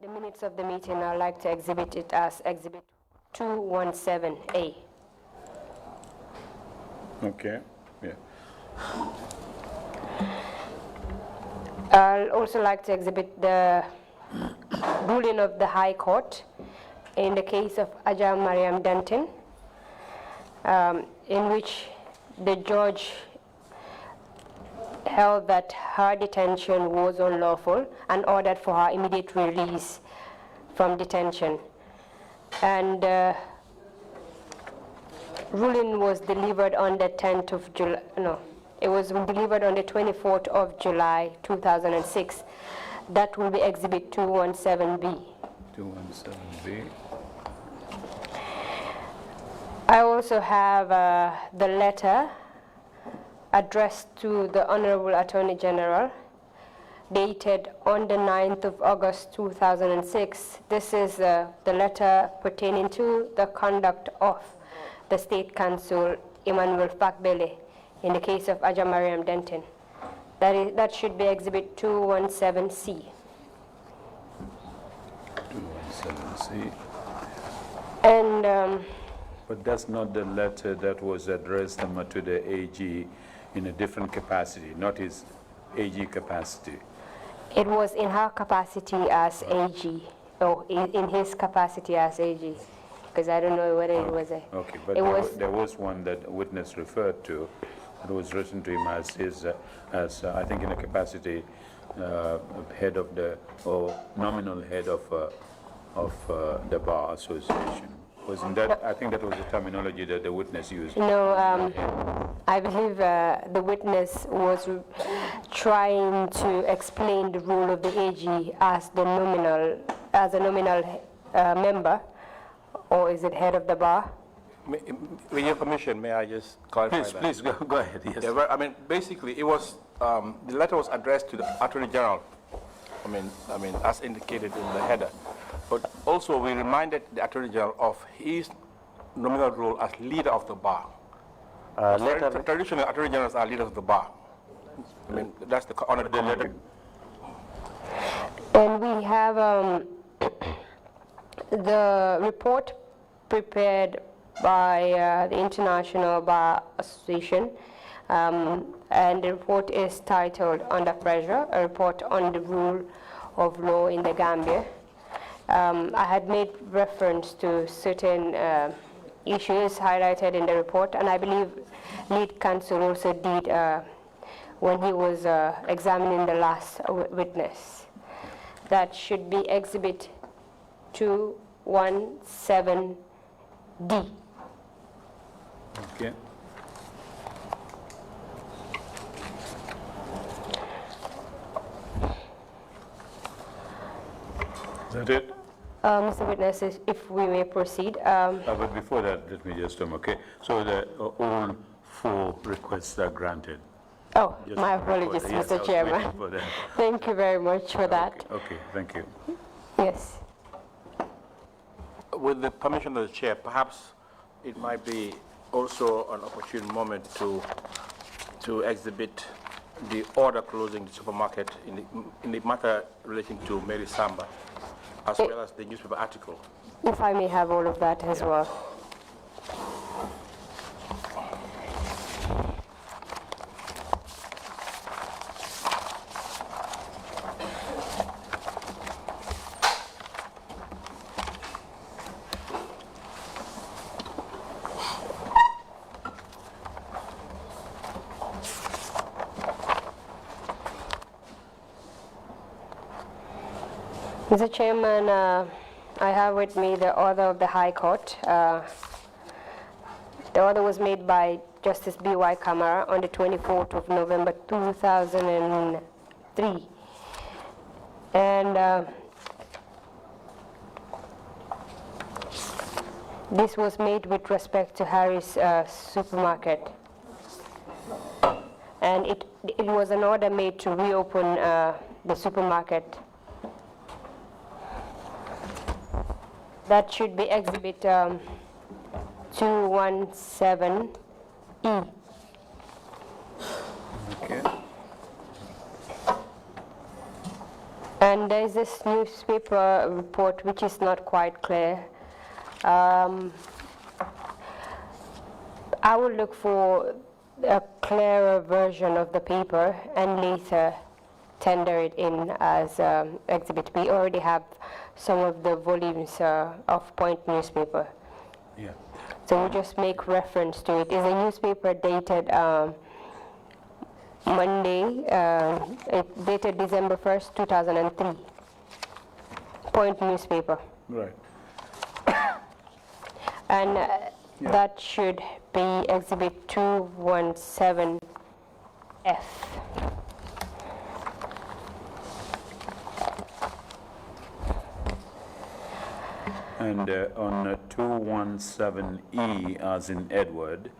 the minutes of the meeting, I'd like to exhibit it as Exhibit 217A. Okay, yeah. I'll also like to exhibit the ruling of the High Court in the case of Aja Mariam Denton, in which the judge held that her detention was unlawful and ordered for her immediate release from detention. And ruling was delivered on the 10th of July, no, it was delivered on the 24th of July, 2006. That will be Exhibit 217B. 217B. I also have the letter addressed to the Honorable Attorney General, dated on the 9th of August 2006. This is the letter pertaining to the conduct of the State Counsel Emmanuel Fakbele in the case of Aja Mariam Denton. That should be Exhibit 217C. 217C. And but that's not the letter that was addressed to the AG in a different capacity, not his AG capacity. It was in her capacity as AG, or in his capacity as AG, because I don't know whether it was a... Okay, but there was one that the witness referred to. It was written to him as his, I think in a capacity head of the, or nominal head of the Bar Association. Wasn't that, I think that was the terminology that the witness used. No, I believe the witness was trying to explain the role of the AG as the nominal, as a nominal member, or is it head of the bar? With your permission, may I just clarify that? Please, go ahead, yes. Yeah, I mean, basically, it was, the letter was addressed to the Attorney General, I mean, as indicated in the header. But also, we reminded the Attorney General of his nominal role as leader of the bar. Traditionally, Attorney Generals are leaders of the bar. I mean, that's the honor. And we have the report prepared by the International Bar Association, and the report is titled Under Pressure, a report on the rule of law in the Gambia. I had made reference to certain issues highlighted in the report, and I believe lead counsel also did when he was examining the last witness. That should be Exhibit 217D. Okay. Is that it? Mr. Witness, if we may proceed. But before that, let me just okay. So all 4 requests are granted. Oh, just my apologies, Mr. Chairman. Thank you very much for that. Okay, thank you. Yes. With the permission of the chair, perhaps it might be also an opportune moment to exhibit the order closing the supermarket in the matter relating to Mary Samba, as well as the newspaper article. If I may have all of that as well. Mr. Chairman, I have with me the order of the High Court. The order was made by Justice B.Y. Kamara on the 24th of November 2003. And this was made with respect to Harris Supermarket. And it was an order made to reopen the supermarket. That should be Exhibit 217E. And there is this newspaper report which is not quite clear. I will look for a clearer version of the paper and later tender it in as exhibit. We already have some of the volumes of Point newspaper. Yeah. So we just make reference to it. It's a newspaper dated Monday, dated December 1st, 2003. Point newspaper. Right. And that should be exhibit 217F. And on 217E, as in Edward,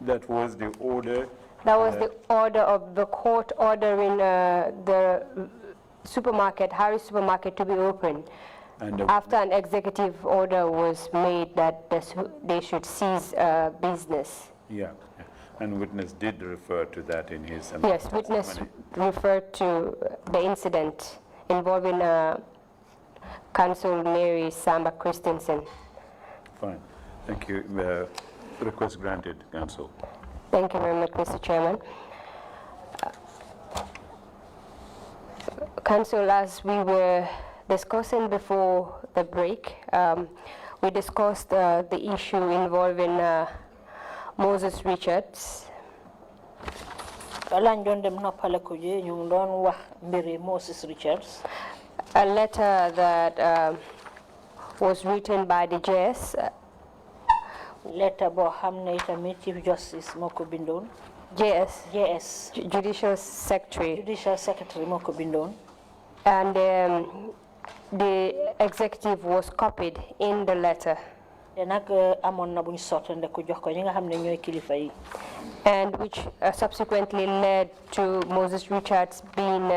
that was the order. That was the order of the court ordering the supermarket, Harris supermarket, to be open. And After an executive order was made that they should cease business. yeah, and witness did refer to that in his Yes, witness testimony. referred to the incident involving Council Mary Samba Christensen. Fine, thank you. Request granted, Council. Thank you very much, Mr. Chairman. Council, as we were discussing before the break, we discussed the issue involving Moses Richards. Moses Richards. A letter that was written by the JS. Letter bo xamne tamit Chief Justice moko bindon. JS. Judicial Secretary. Judicial Secretary moko bindon. And the executive was copied in the letter. And which subsequently led to Moses Richards being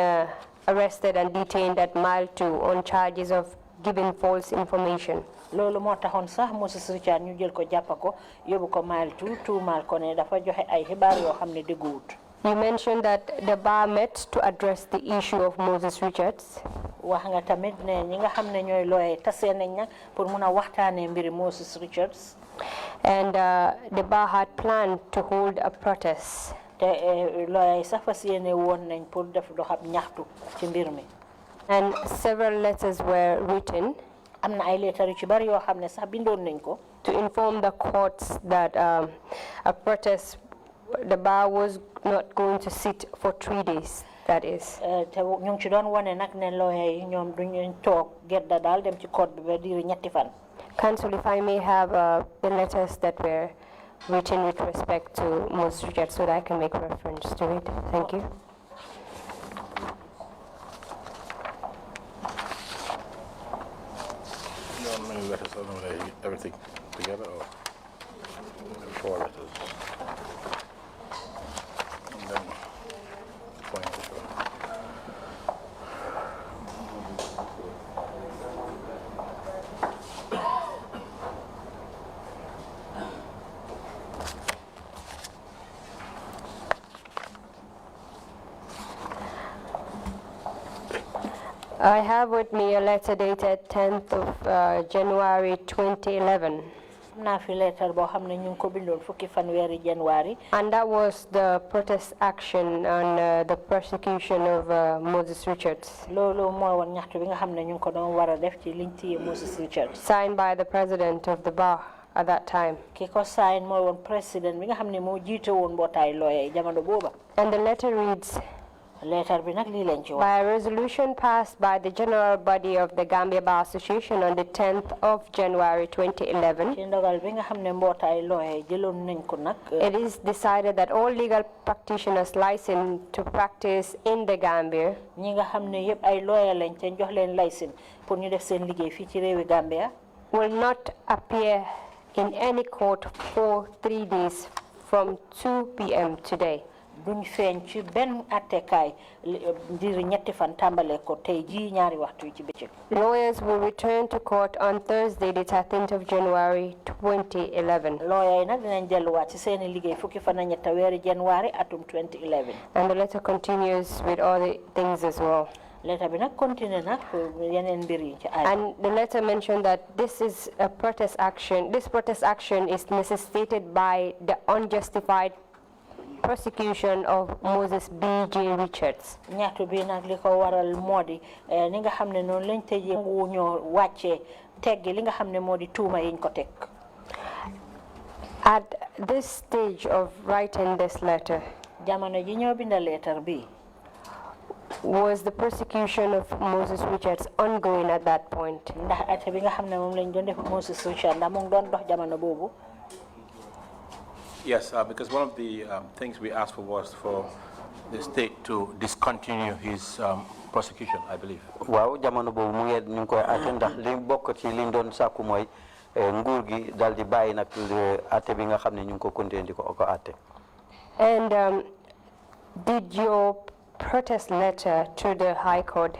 arrested and detained at Mile 2 on charges of giving false information. Lolo mo taxone sax Moses Richards ñu jël ko jappako yobu ko Mile 2 tuumal ko ne dafa joxe ay xibaar yo xamne deguut. You mentioned that the bar met to address the issue of Moses Richards. Wax nga tamit ne ñi nga xamne ñoy lawyer tassé nañ nak pour mëna waxtané mbiri Moses Richards. And the bar had planned to hold a protest. Te lawyer sax fasiyene won nañ pour def doxab ñaxtu ci mbir mi. And several letters were written amna ay lettre ci bari yo xamne sax bindon nañ ko to inform the courts that a protest, the bar was not going to sit for 3 days, that is. te ñu ngi ci doon wone nak ne lawyer yi ñoom duñu toog gedda daal dem ci court bi ba diiru ñetti fan. Council, if I may have the letters that were written with respect to Moses Richards so that I can make reference to it. Thank you. You want many letters, I don't know, everything together or 4 letters? And then point to show. I have with me a letter dated 10th of January 2011. naa fi lettre boo xam ne ñu ngi ko bindoon fukki fanweeri January. And that was the protest action on the persecution of Moses Richards. loolu mooy woon ñaxtu bi nga xam ne ñu ngi ko doon war a def ci liñ téye Moses Richards. Signed by the president of the bar at that time. ki ko sign mooy woon président bi nga xam ne moo jiite woon mbootaay lawyer yi jamono booba. And the letter reads, lettre bi nag lii lañ ci wax. by a resolution passed by the General Body of the Gambia Bar Association on the 10th of January 2011, ci ndogal bi nga xam ne mbootaay lawyer yi jëloon nañ ko nag. it is decided that all legal practitioners licensed to practice in the Gambia ñi nga xam ne yëpp ay lawyer lañ te jox leen licence pour ñu def seen liggéey fii ci réewi Gambia. will not appear in any court for 3 days from 2 p.m. today. duñ feeñ ci benn attekaay ndiri ñetti fan tàmbale ko tey ji ñaari waxtu ci bëccëg. Lawyers will return to court on Thursday, the 13th of January 2011. lawyer yi nag dinañ delluwaat ci seeni liggéey fukki fan ak ñetta weeri January atum 2011. And the letter continues with other things as well. letter bi nag continue nag yeneen mbir yi ci ay. And the letter mentioned that this is a protest action. This protest action is necessitated by the unjustified prosecution of Moses B.J. Richards. ñaxtu bi nag li ko waral moo di ni nga xam ne noonu lañ tëjee wu ñoo wàccee teggi li nga xam ne moo di tuuma yiñ ko teg. At this stage of writing this letter, jamono ji ñoo binda letter bi. was the persecution of Moses Richards ongoing at that point? ndax ate bi nga xam ne moom lañ doon def Moses Richards ndax mu ngi doon dox jamono boobu. Yes, because one of the things we asked for was for the state to discontinue his prosecution, I believe. Waaw jamono boobu mu ngi ñu koy àtte ndax li bokk ci liñ doon sàkku mooy nguur gi dal di bàyyi nag àtte bi nga xam ne ñu ngi ko continuer di ko àtte. And did your protest letter to the High Court,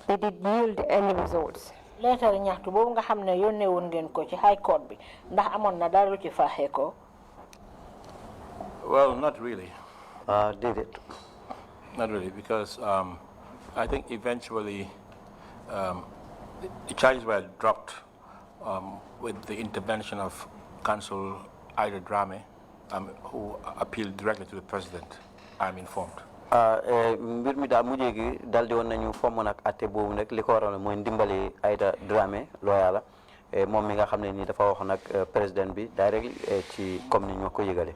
did it yield any results? letter ñaxtu boobu nga xam ne yónnee woon ngeen ko ci High Court bi ndax amoon na dara lu ci faaxee ko. Well, not really. Did it? Not really, because I think eventually the charges were dropped with the intervention of Counsel Ida Drame, who appealed directly to the president, I'm informed. mbir mi daal mujjee gi dal di woon nañu fomm nag atte boobu nag li ko waroon mooy ndimbali Aida Dramé lawyer la moom mi nga xam ne nii dafa wax nag président bi directly ci comme ni ñu ko yëgale.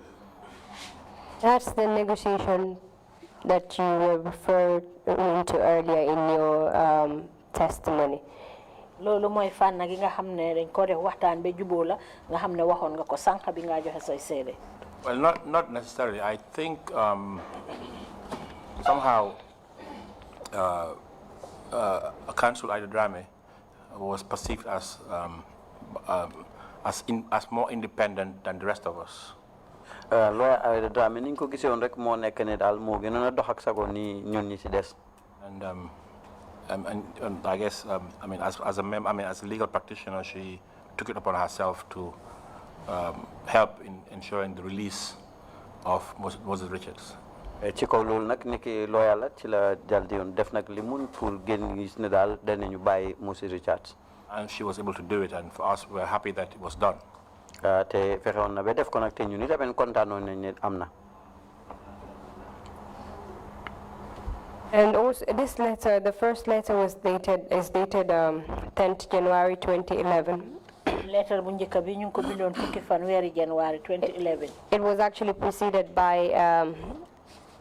That's the negotiation that you were referred to earlier in your testimony. loolu mooy fànn gi nga xam ne dañ ko def waxtaan ba juboo la nga xam ne waxoon nga ko sànq bi nga joxe say seede. Well, not necessarily. I think somehow Counsel Ida Drame was perceived as more independent than the rest of us. Lawyer Ida Drame ni ñu ko gisee woon rek moo nekk ne daal moo gënoon a dox ak sago ni ñun ñi ci des. And I guess I mean as a legal practitioner, she took it upon herself to help in ensuring the release of Moses Richards. ci kaw loolu nag ni ki lawyer la ci la dal di yoon def nag li mun pour génn gis ne daal danañu bàyyi Moses Richards. And she was able to do it, and for us, we're happy that it was done. te fexe woon na ba def ko nag te ñun itamit kontaanoon nañ ne am na. And also, this letter, the first letter is dated 10th January 2011. letter bu njëkk bi ñu ngi ko bindoon fukki fanweeri January 2011. It was actually preceded by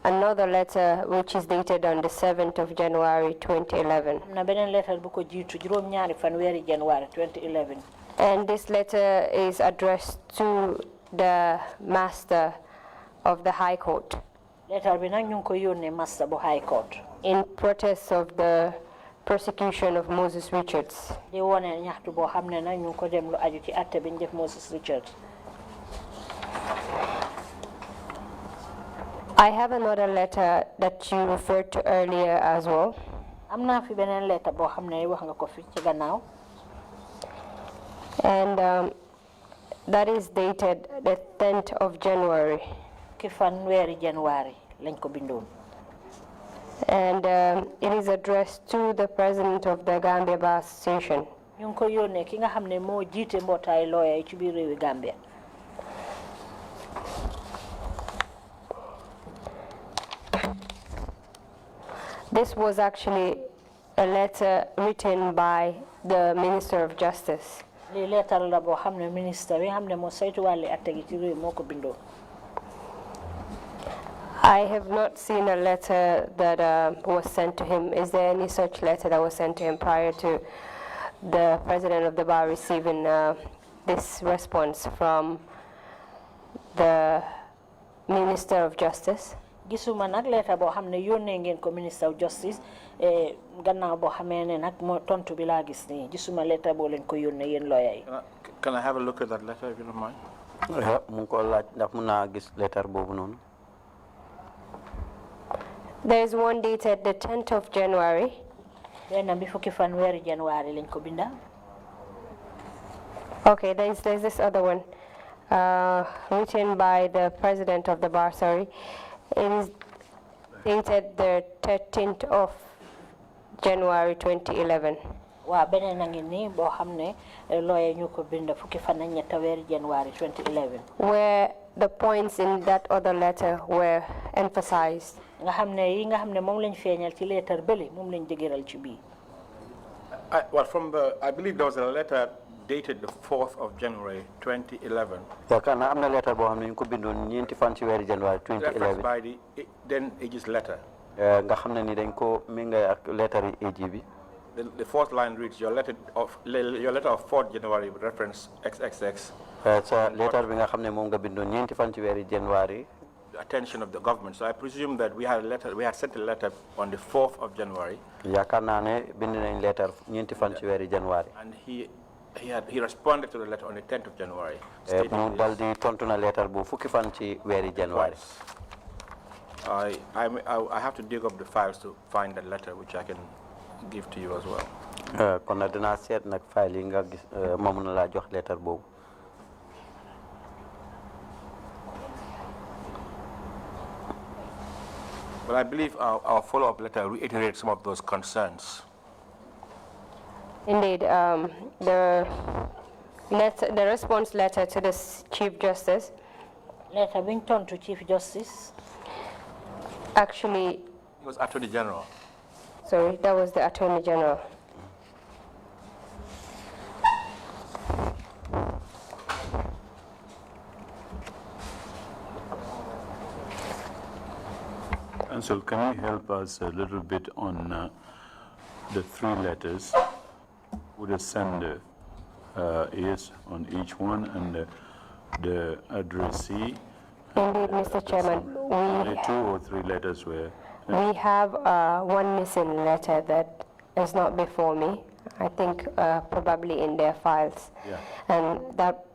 another letter which is dated on the 7th of January 2011. am na beneen letter bu ko jiitu juróom-ñaari fanweeri January 2011. And this letter is addressed to the Master of the High Court letter bi nag ñu ngi ko yónnee Master bu High Court. in protest of the persecution of Moses Richards. di wone ñaxtu boo xam ne nag ñu ngi ko dem lu aju ci atte bi ñu def Moses Richards. I have another letter that you referred to earlier as well. am naa fi beneen letter boo xam ne wax nga ko fi ci gannaaw. And that is dated the 10th of January. ki fanweeri January lañ ko bindoon. And it is addressed to the President of the Gambia Bar Association. ñu ngi ko yónnee ki nga xam ne moo jiite mbootaay lawyer yi ci biir réewi Gambia. This was actually a letter written by the Minister of Justice. lii letter la boo xam ne ministre bi xam ne moo saytu wàlli atte gi ci réew moo ko bindoon. I have not seen a letter that was sent to him. Is there any such letter that was sent to him prior to the President of the Bar receiving this response from the Minister of Justice? gisuma nag letter boo xam ne yónnee ngeen ko Minister of Justice gannaaw boo xamee ne nag moo tontu bi laa gis nii gisuma letter boo leen ko yónnee yéen lawyer yi. Can I have a look at that letter if you don't mind? mu ngi ko laaj ndax mun naa gis letter boobu noonu. There is one dated the 10th of January. benn bi fukki fanweeri January lañ ko binda. Okay, there's this other one written by the President of the Bar, sorry. It is dated the 13th of January 2011. Wa benen nangi ni bo xamne lawyer ñuko bind fukki fan ak ñetta wéru January 2011. Where the points in that other letter were emphasized. Nga xamne yi nga xamne mom lañ feñal ci lettre bele mom lañ degeural ci bi. Well, I believe there was a letter dated the 4th of January 2011. yaakaar naa am na lettre boo xam ne ñu ko bindoon ñeenti fan ci weeru January 2011. Referenced by the then AG's letter. nga xam ne ni dañ ko méngale ak lettre yi AG bi. The fourth line reads, your letter of 4th January with reference XXX. sa lettre bi nga xam ne moom nga bindoon ñeenti fan ci weeru January. The attention of the government. So I presume that we had sent a letter on the 4th of January. yaakaar naa ne bind nañ lettre ñeenti fan ci weeru January. And he responded to the letter on the 10th of January. mu dal di tontu na lettre bu fukki fan ci weeru January. I have to dig up the files to find that letter, which I can give to you as well. kon nag dinaa seet nag file yi nga gis ma mën laa jox lettre boobu. But I believe our follow-up letter reiterates some of those concerns. Indeed, the response letter to the Chief Justice. Letter being turned to Chief Justice. Actually. It was Attorney General. Sorry, that was the Attorney General. And so can you help us a little bit on the three letters, who the sender is on each one, and the addressee? Indeed, Mr. Chairman, Only 2 or 3 letters were. We have one missing letter that is not before me. I think probably in their files. Yeah. And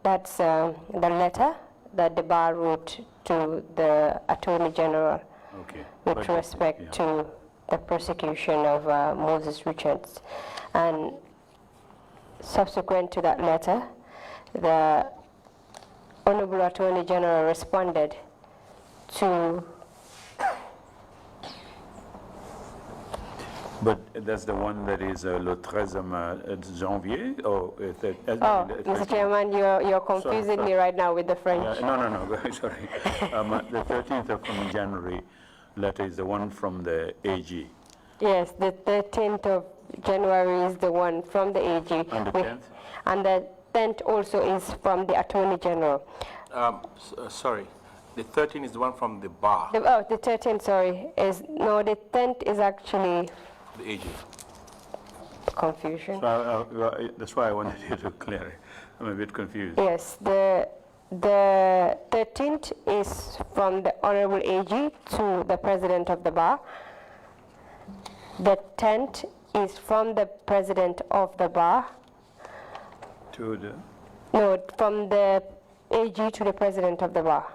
that's the letter that the bar wrote to the Attorney General. Okay. With respect to the prosecution of Moses Richards. And subsequent to that letter, the Honorable Attorney General responded to... But that's the one that is le 13 janvier? Or Mr. Chairman, you're confusing me right now with the French. No, sorry. The 13th of January letter is the one from the AG. Yes, the 13th of January is the one from the AG. And the 10th? And the 10th also is from the Attorney General. Sorry, the 13th is the one from the bar. The 13th, sorry, no, the 10th is actually... The AG. Confusion. So, that's why I wanted you to clear it. I'm a bit confused. Yes, the 13th is from the Honorable AG to the President of the Bar. The 10th is from the President of the Bar. To the? No, from the AG to the President of the Bar.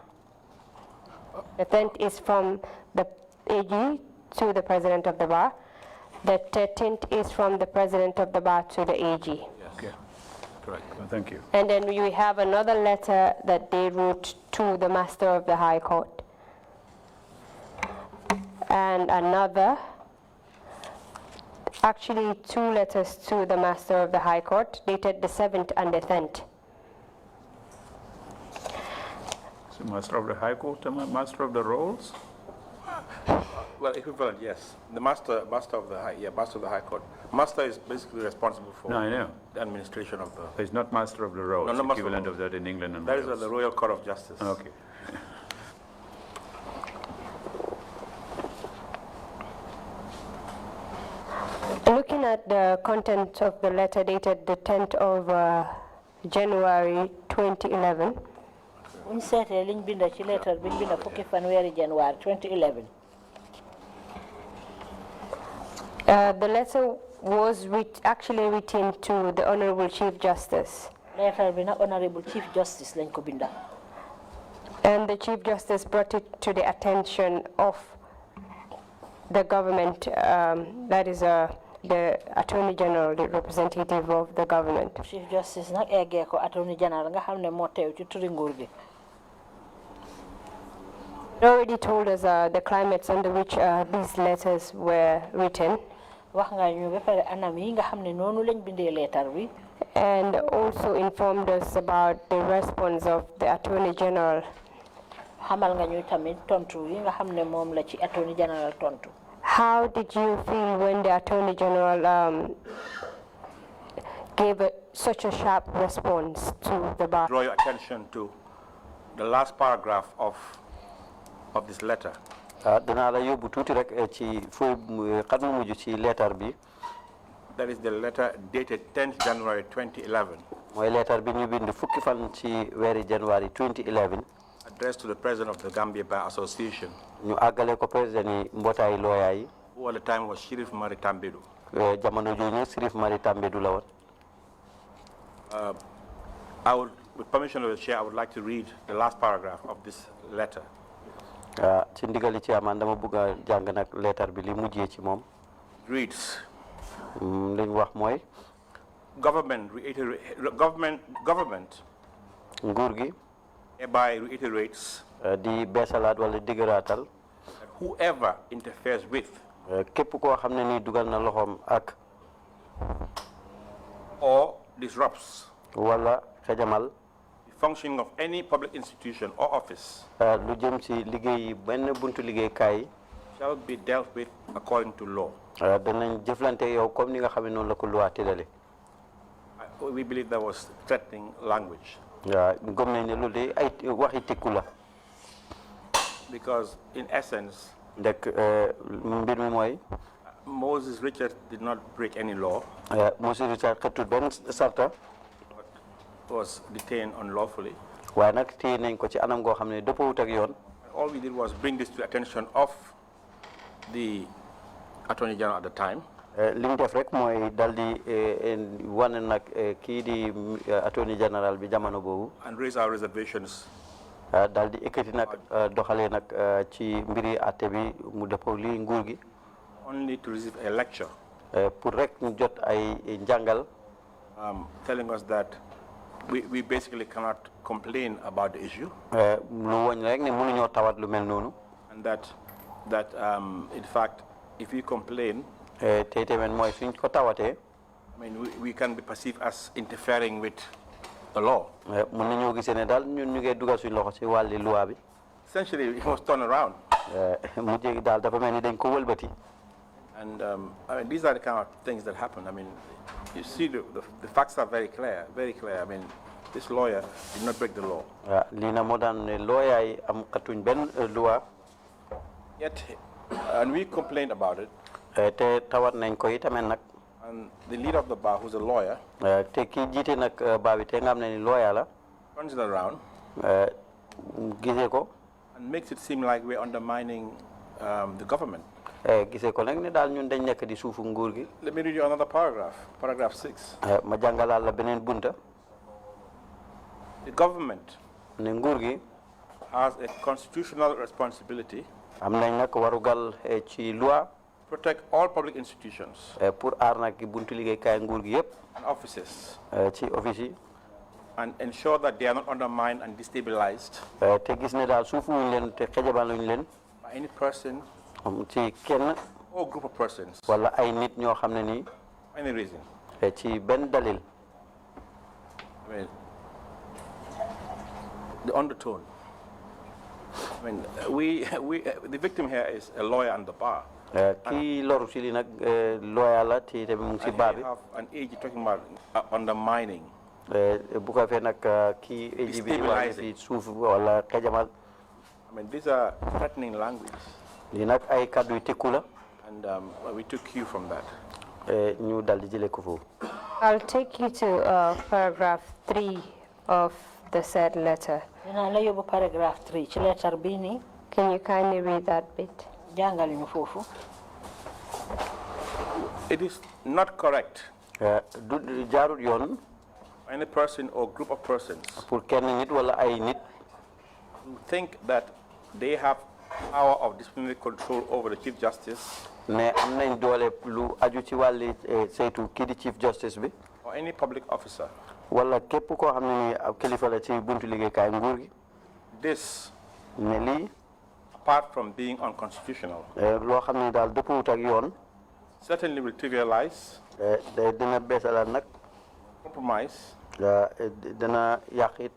The 10th is from the AG to the President of the Bar. The 13th is from the President of the Bar to the AG. Yes. Okay. Correct. Well, thank you. And then we have another letter that they wrote to the Master of the High Court. And another, actually 2 letters to the Master of the High Court, dated the 7th and the 10th. So Master of the High Court, Master of the Rolls? Well, equivalent, yes. The master of the High Court. Master is basically responsible for No, I know. the administration of the. It's not Master of the Rolls, No, not Master equivalent of of that in England and That is Wales. the Royal Court of Justice. Okay. Looking at the content of the letter dated the 10th of January 2011. We said a link bin the letter bin bin fukki January 2011. The letter was actually written to the Honorable Chief Justice. Letter bin Honorable Chief Justice lañ ko binda. And the Chief Justice brought it to the attention of the government, that is the Attorney General, the representative of the government. Chief Justice nak eggee ko Attorney General nga xam ne moo teew ci turi nguur gi. He already told us the climates under which these letters were written. wax nga ñu ba pare anam yi nga xam ne noonu lañ bindee leetar bi. And also informed us about the response of the Attorney General. xamal nga ñu tamit tontu yi nga xam ne moom la ci Attorney General tontu. How did you feel when the Attorney General gave such a sharp response to the bar? Draw your attention to the last paragraph of this letter. Danaa la yóbbu tuuti rek ci foo xat mu mujj ci leetar bi. That is the letter dated 10th January 2011. mooy leetar bi ñu bind fukki fan ci weeri January 2011. Addressed to the president of the Gambia Bar Association. ñu àggale ko président yi mbootaay looyaa yi. Who at the time was Sheriff Mari Tambedu. jamono jooju Sheriff Mari Tambedu la woon. I would, with permission of the chair, I would like to read the last paragraph of this letter. ci ndigali ci amaan dama bëgg a jàng nag leetar bi li mujjee ci moom. Reads. li ñu wax mooy. Government nguur gi. hereby reiterates. di beesalaat wala digëraatal. that whoever interferes with. képp koo xam ne nii dugal na loxoom ak. or disrupts. wala xejamal. the functioning of any public institution or office. lu jëm ci liggéey benn buntu liggéeykaay. shall be dealt with according to law. danañ jëflante yow comme ni nga xam ne noonu la ko loi tëddale. We believe that was threatening language. gëm nañ ne loolu de ay waxi tikku la. because in essence. ndek mbir mi mooy. Moses Richard did not break any law. Moses Richard xëttut benn sarta. was detained unlawfully. waaye nag téye nañ ko ci anam goo xam ne dëppawut ak yoon. All we did was bring this to the attention of the Attorney General at the time. li ñu def rek mooy dal di wane nag kii di Attorney General bi jamono boobu. and raise our reservations. dal di ekkati nag doxalee nag ci mbiri àtte bi mu dëppoo li nguur gi. only to receive a lecture. pour rek ñu jot ay njàngal. telling us that we basically cannot complain about the issue. lu woñ rek ne mënuñoo tawat lu mel noonu. and that in fact if we complain. tey tamit mooy suñ ko tawatee. I mean we can be perceived as interfering with the law. mën nañoo gisee ne daal ñun ñu ngi dugal suñ loxo ci wàlli loi bi. essentially it was turned around. mu jégi daal dafa mel ni dañ ko wëlbati. and I mean these are the kind of things that happen. I mean you see the facts are very clear. I mean this lawyer did not break the law. lii na moo daan ne lawyer yi am xatuñ benn loi. yet and we complained about it. te tawat nañ ko itamit nag. and the leader of the bar who's a lawyer. te kii jiite nag baa bi te nga xam ne ni lawyer la. turns it around. gisee ko. and makes it seem like we're undermining the government. gisee ko nag ne daal ñun dañ nekk di suufu nguur gi. Let me read you another paragraph, paragraph 6. ma jàngalaal la beneen bunta. The government ne nguur gi has a constitutional responsibility am nañ nag warugal ci loi. protect all public institutions pour aar nag buntu liggéeykaay nguur gi yëpp. and offices ci office yi. and ensure that they are not undermined and destabilized te gis ne daal suufu wuñ leen te xejabaluñ leen. by any person ci kenn. or group of persons wala ay nit ñoo xam ne nii. for any reason. ci benn dalil. I mean, the undertone. I mean, the victim here is a lawyer and the bar. kii loru ci li nag lawyer la te tamit mu ngi ci baa bi. And you have an age talking about undermining. bu ko fee nag kii age bi wax ci suuf wala xejamal. I mean, these are threatening language. lii nag ay kaddu yu tekku la. And we took cue from that. ñu dal di jëlee ko foofu. I'll take you to paragraph 3 of the said letter. dinaa la yóbbu paragraph 3 ci letter bii nii. Can you kindly read that bit? jàngal ñu foofu. It is not correct du jaarut yoon. any person or group of persons pour kenn nit wala ay nit. who think that they have power of disciplinary control over the Chief Justice ne am nañ doole lu aju ci wàlli saytu kii di Chief Justice bi. or any public officer. wala képp koo xam ne ni ab kilifa la ci buntu liggéeykaay nguur gi. This, ne lii. apart from being unconstitutional, loo xam ne daal dëppwut ak yoon. certainly will trivialize, dina beesalal nag compromise, dina yàq it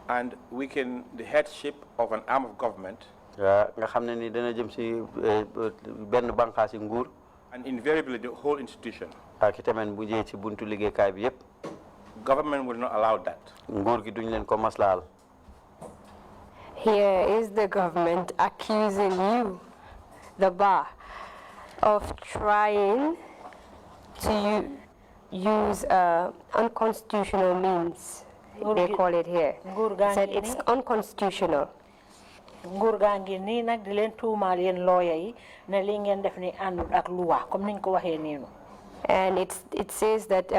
and weaken the headship of an arm of government, nga xam ne ni dana jëm si benn bànqaasi nguur and invariably the whole institution. ak itamit bu jee ci buntu liggéeykaay bi yépp Government will not allow that. nguur gi duñ leen ko maslaal. Here is the government accusing you, the bar, of trying to use unconstitutional means. They call it here. Said it's unconstitutional. nguur gaa ngi nii nag di leen tuumaal yéen lawyer yi ne li ngeen def ni àndul ak loi comme niñ ko waxee nii. And it says that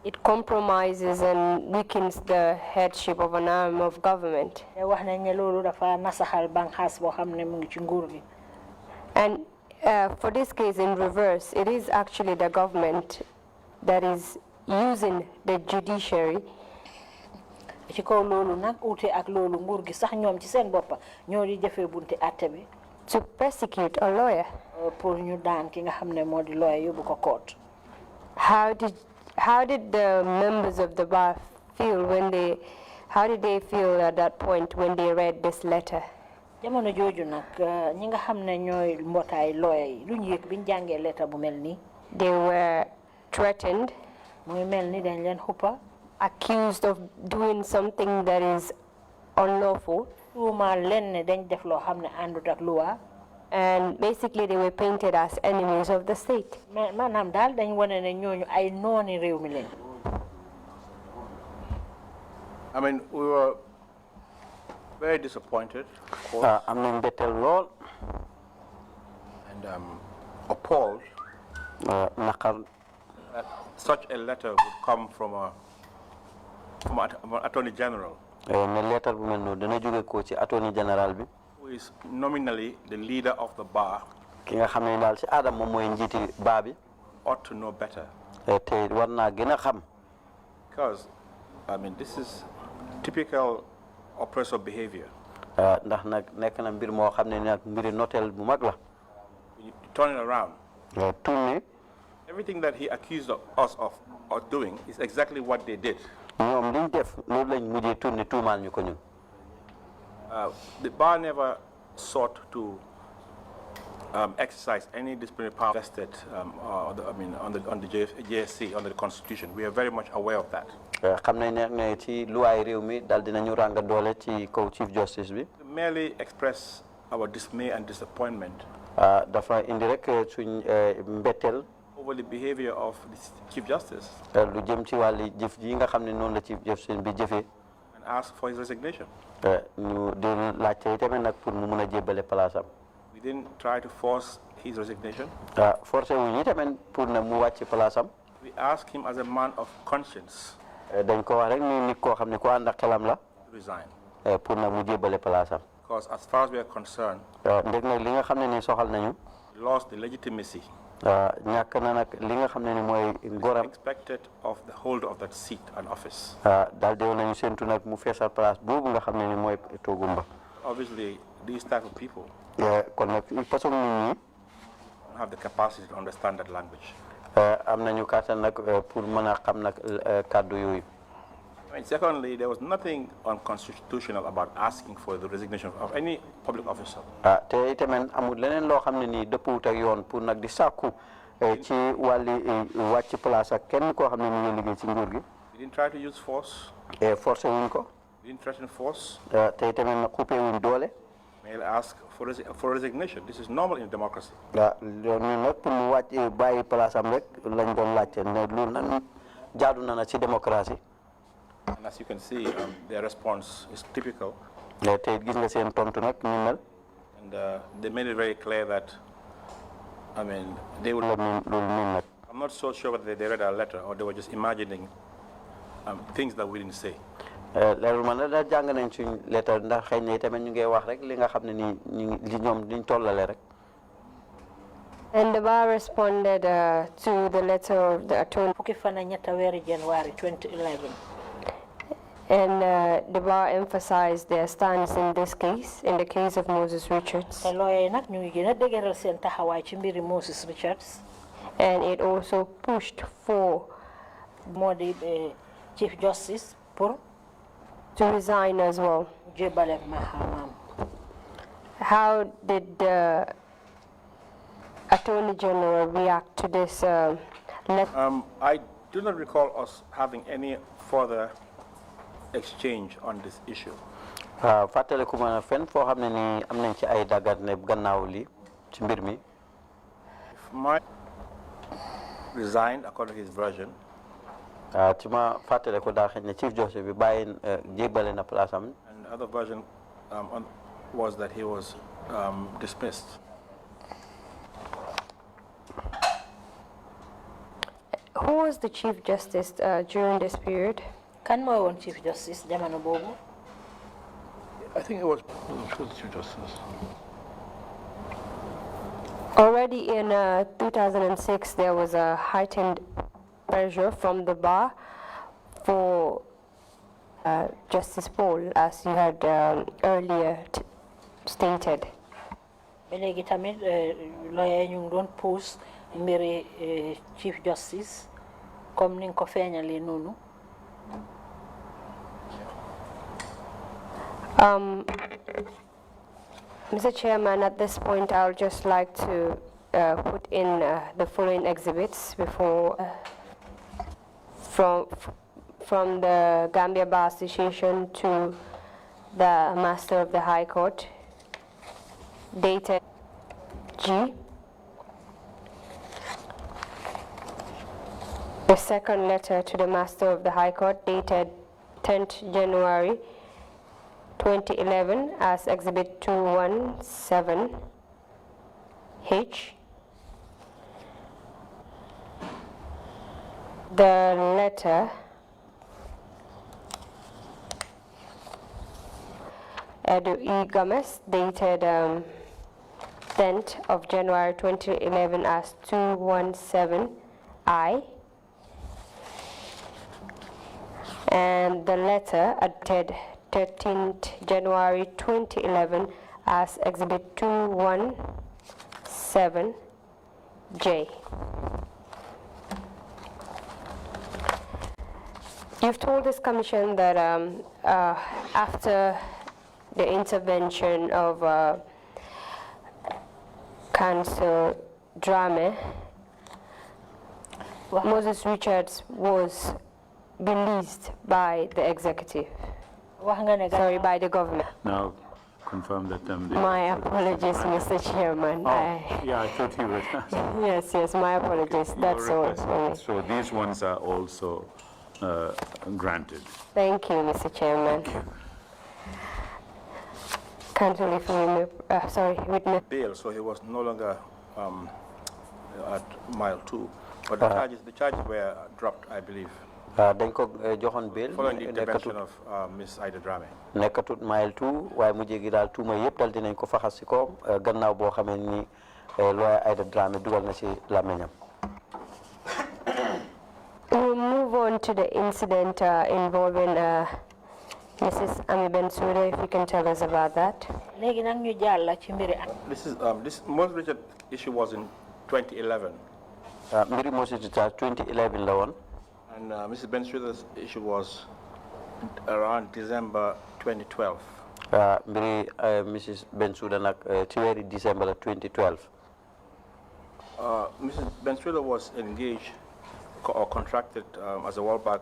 it compromises and weakens the headship of an arm of government. wax nañ ne loolu dafa nasaxal banxaas boo xam ne mu ngi ci nguur gi. And for this case in reverse, it is actually the government that is using the judiciary ci kaw loolu nag uute ak loolu nguur gi sax ñoom ci seen boppa ñoo di jëfee bunti àtte bi to persecute a lawyer. pour ñu daan ki nga xam ne moo di lawyer yóbbu ko court. How did the members of the bar feel how did they feel at that point when they read this letter? jamono jooju nag ñi nga xam ne ñooy mbootaay lawyer yi lu ñu yëg biñ jàngee lettre bu mel nii. They were threatened. muy mel ni dañ leen xuppa. Accused of doing something that is unlawful. tuumaal leen ne dañ def loo xam ne àndut ak loi. And basically they were painted as enemies of the state. maanaam daal dañ wane ne ñooñu ay nooni réew mi lañ. I mean, we were very disappointed, of course, am nañ mbetteel lool and appalled naqar that such a letter would come from an Attorney General ne leetar bu mel noonu dana jóge ko ci Attorney General bi who is nominally the leader of the bar. ki nga xam ne daal si aadam moom mooy njiiti baa bi Ought to know better, te war naa gën a xam because I mean this is typical oppressive behavior. ndax nag nekk na mbir moo xam ne nag mbiri noteel bu mag la When you turn it around, tourné everything that he accused us of doing is exactly what they did. ñoom liñ def loolu lañ mujjee tourné tuumaal ñu ko ñun. The bar never sought to exercise any disciplinary power vested on the JSC, under the Constitution. We are very much aware of that. xam nañ ne ci luwaay réew mi daal dinañu rànga doole ci kaw Chief Justice bi. We merely express our dismay and disappointment dafa indi rek suñ mbetteel over the behavior of the Chief Justice lu jëm ci wàlli jëf ji nga xam ne noonu la Chief Justice bi jëfee. and ask for his resignation. ñu di laajte tamit nag pour mu mun a jébbale place am. We didn't try to force his resignation. forcé wu ñu tamit pour ne mu wàcc place am. We asked him as a man of conscience dañ ko wax rek ni nit koo xam ne ku ànd ak xelam la. to resign. pour na mu jébbale place am. Because as far as we are concerned, ndeg nag li nga xam ne ni soxal nañu. he lost the legitimacy ñàkk na nag li nga xam ne ni mooy ngoram. expected of the holder of that seat and office. daal di nañu séntu nag mu feesal place boobu nga xam ne ni mooy toogumba. Obviously, these type of people kon nag façon nit ñi don't have the capacity to understand that language. am nañu kàttan nag pour mën a xam nag kàddu yooyu. And secondly, there was nothing unconstitutional about asking for the resignation of any public officer. te itamit amul leneen loo xam ne nii dëppwut ak yoon pour nag di sàkku ci wàlli wàcc place ak kenn koo xam ne ni ngi liggéey ci nguur gi. We didn't try to use force. forcé wuñ ko. We didn't threaten force. te itamit nag xuppee wuñ doole. Merely ask for resignation. This is normal in democracy. loolu nag pour mu wàcc bàyyi place am rek lañ doon laajte ne loolu nag jaadu na na ci démocratie. And as you can see, their response is typical. te gis nga seen tontu nag ñu mel. And they made it very clear that, I mean, they would. I'm not so sure whether they read our letter or they were just imagining things that we didn't say. leer man la jàng nañ suñ lettre ndax xëy na tamit ñu ngi wax rek li nga xam ne nii li ñoom liñ tollale rek. And the bar responded to the letter of the attorney. fukki fan ak ñetta weeri January 2011. And the bar emphasized their stance in this case, in the case of Moses Richards. te lawyer yi nag ñu ngi gën a dëgëral seen taxawaay ci mbiri Moses Richards. And it also pushed for moo di Chief Justice pour to resign as well. jébbale maxaamam. How did the Attorney General react to this letter? I do not recall us having any further exchange on this issue. fàttale ku ma fen foo xam ne ni am nañ ci ay daggat ne gannaaw li ci mbir mi. Mike resigned according to his version. ci ma fàttale ko daal xëy na Chief Justice bi bàyyi jébbale na place am. And the other version was that he was dismissed. Who was the Chief Justice during this period? Kan mooy woon Chief Justice jamono boobu. I think it was the Chief Justice. Already in 2006, there was a heightened pressure from the bar for Justice Paul, as you had earlier stated. ba léegi tamit lawyer ñu ngi doon pose mbiri Chief Justice comme ni nga ko feeñalee noonu. Mr. Chairman, at this point, I would just like to put in the following exhibits before from the Gambia Bar Association to the Master of the High Court, dated G. The second letter to the Master of the High Court, dated 10th January 2011 as Exhibit 217H. The letter Edu E. Gomez, dated 10th of January 2011 as 217I. And the letter dated 13th January 2011 as Exhibit 217J. You've told this commission that after the intervention of Council Drame, Moses Richards was released by the executive. Sorry, by the government. Now, confirm that. My apologies, Mr. Chairman. Yeah, I thought you were. Yes, my apologies. Okay, That's all. so these ones are also granted. Thank you, Mr. Chairman. Council, if you sorry, witness. Bail, so he was no longer at mile 2, but the charges were dropped, I believe. dañ ko joxoon bail. Following the intervention of Ms. Ida Drame. nekkatut mile 2 waaye mujjee gi daal tuuma yëpp dal dinañ ko faxas si ko gannaaw boo xamee ni lawyer Ida Drame dugal na si làmmiñam. We'll move on to the incident involving Mrs. Ami Bensouda, if you can tell us about that. léegi nag ñu jàll ci mbiri This most Richard issue was in 2011. mbiri Moses Richards 2011 la woon. And Mrs. Bensouda's issue was around December 2012. mbiri Mrs. Bensouda nag ci weeri December 2012. Mrs. Bensouda was engaged or contracted as a World Bank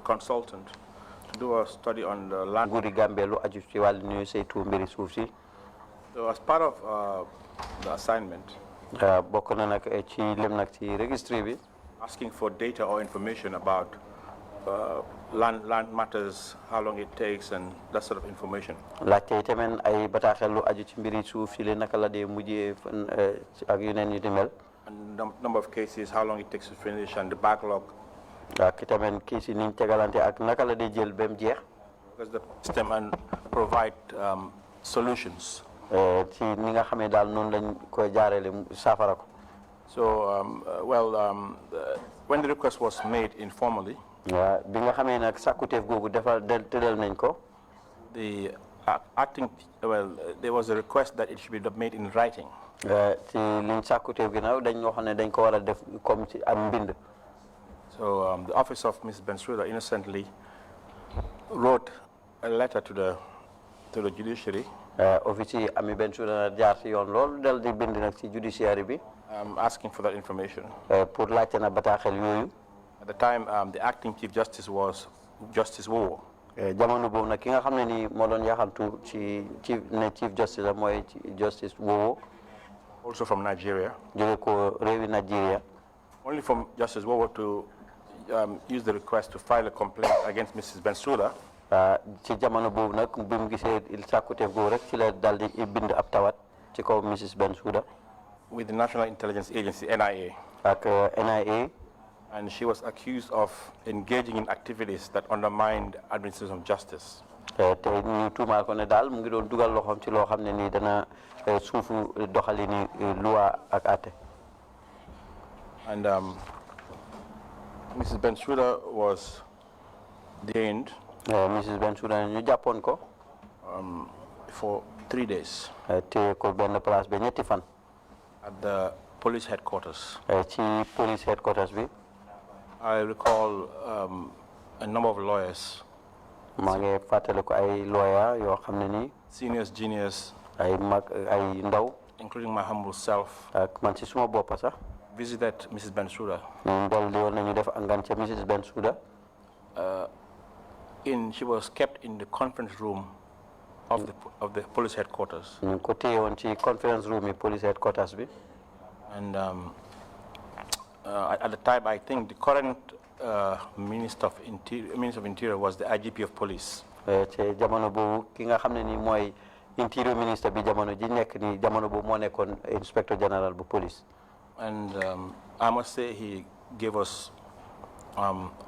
consultant to do a study on the land. nguuri Gambia lu aju ci wàllu ñuy saytu mbiri suuf si. So as part of the assignment, bokk na nag ci lim nag ci registry bi. asking for data or information about land matters, how long it takes, and that sort of information. laajte itamit ay bataaxel lu aju ci mbiri suuf si li naka la dee mujjee ak yeneen yu di mel. And number of cases, how long it takes to finish, and the backlog. ak itamit kii si niñ tegalante ak naka la dee jël ba mu jeex. Because the system and provide solutions. ci ni nga xamee daal noonu lañ koy jaarale saafara ko. So, when the request was made informally, bi nga xamee nag sàkkuteef googu defal tëral nañ ko. The acting, well, there was a request that it should be made in writing. ci liñ sàkkuteef gi nag dañ waxoon ne dañ ko war a def comme ci am mbind. So the office of Mrs. Bensouda innocently wrote a letter to the judiciary. Office yi Ami Bensouda jaar ci yoon loolu dal di bind nag ci judiciary bi. Asking for that information. Pour laajte na bataaxel yooyu. At the time, the acting Chief Justice was Justice Wowo. Jamono boobu nag ki nga xam ne ni moo doon yaxantu ci Chief Justice la mooy Justice Wowo. Also from Nigeria. jóge ko réewi Nigeria. Only from Justice Wowo to use the request to file a complaint against Mrs. Bensouda. ci jamono boobu nag bi mu gisee sàkkuteef googu rek ci la dal di bind ab tawat ci kaw Mrs. Bensouda. With the National Intelligence Agency, NIA. ak NIA. And she was accused of engaging in activities that undermined administration of justice. te ñu tuumaal ko ne daal mu ngi doon dugal loxoom ci loo xam ne nii dana suufu doxalini loi ak àtte. And Mrs. Bensouda was detained. Mrs. Bensouda ñu jàppoon ko. For 3 days. te ko benn place ba ñetti fan. At the police headquarters. ci police headquarters bi. I recall a number of lawyers. maa ngi fàttali ko ay lawyer yoo xam ne nii. Seniors, juniors. ay mag ay ndaw. Including my humble self. ak man ci suma boppa sax. Visited Mrs. Bensouda. ñu dal di woon nañu def angan ca Mrs. Bensouda. She was kept in the conference room of the police headquarters. ñu ko téye woon ci conference room yi police headquarters bi. And at the time, I think the current Minister of Interior was the IGP of Police. ci jamono boobu ki nga xam ne nii mooy Interior Minister bi jamono ji nekk nii jamono boobu moo nekkoon Inspector General bu police. And I must say he gave us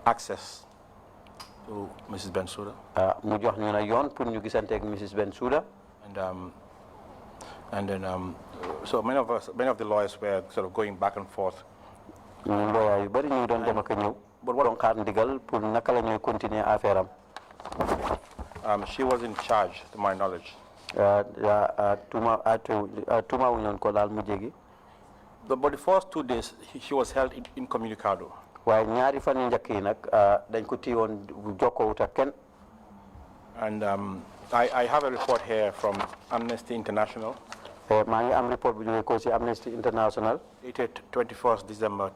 access to Mrs. Bensouda. mu jox ñu nag yoon pour ñu gisante ak Mrs. Bensouda. And then so many of the lawyers were sort of going back and forth. lawyer yu bari ñu doon dem ak ñëw. doon xaar ndigal pour naka la ñuy continuer affaire am. She was in charge, to my knowledge. Tuma wuñoon ko daal mu jégi. But the first 2 days, she was held incommunicado. waaye ñaari fan yu njëkk yi nag dañ ko téyewoon jokkoowut ak kenn. And I have a report here from Amnesty International. maa ngi am report bu jógee ko ci Amnesty International. Dated 21st December.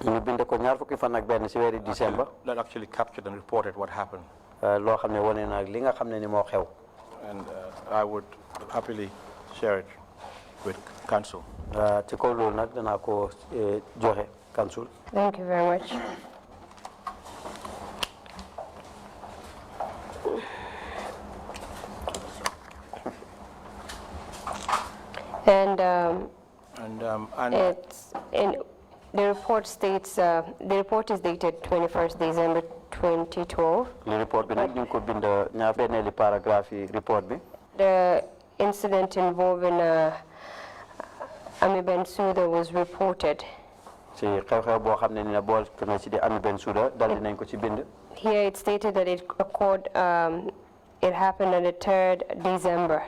ñu bind ko ñaar fukki fan ak benn ci weeri December. That actually captured and reported what happened. loo xam ne wane na li nga xam ne ni moo xew. And I would happily share it with council. ci kaw loolu nag danaa ko joxe council. Thank you very much. And it's in the report states the report is dated 21st December 2012. li report bi nag ñu ngi ko bind ñaar benneeli paragraphe yi report bi. The incident involving Ami Bensouda was reported. ci xew-xew boo xam ne ni na bool na ci di Ami Bensouda dal dinañ ko ci bind. Here it stated that it occurred, it happened on the 3rd December.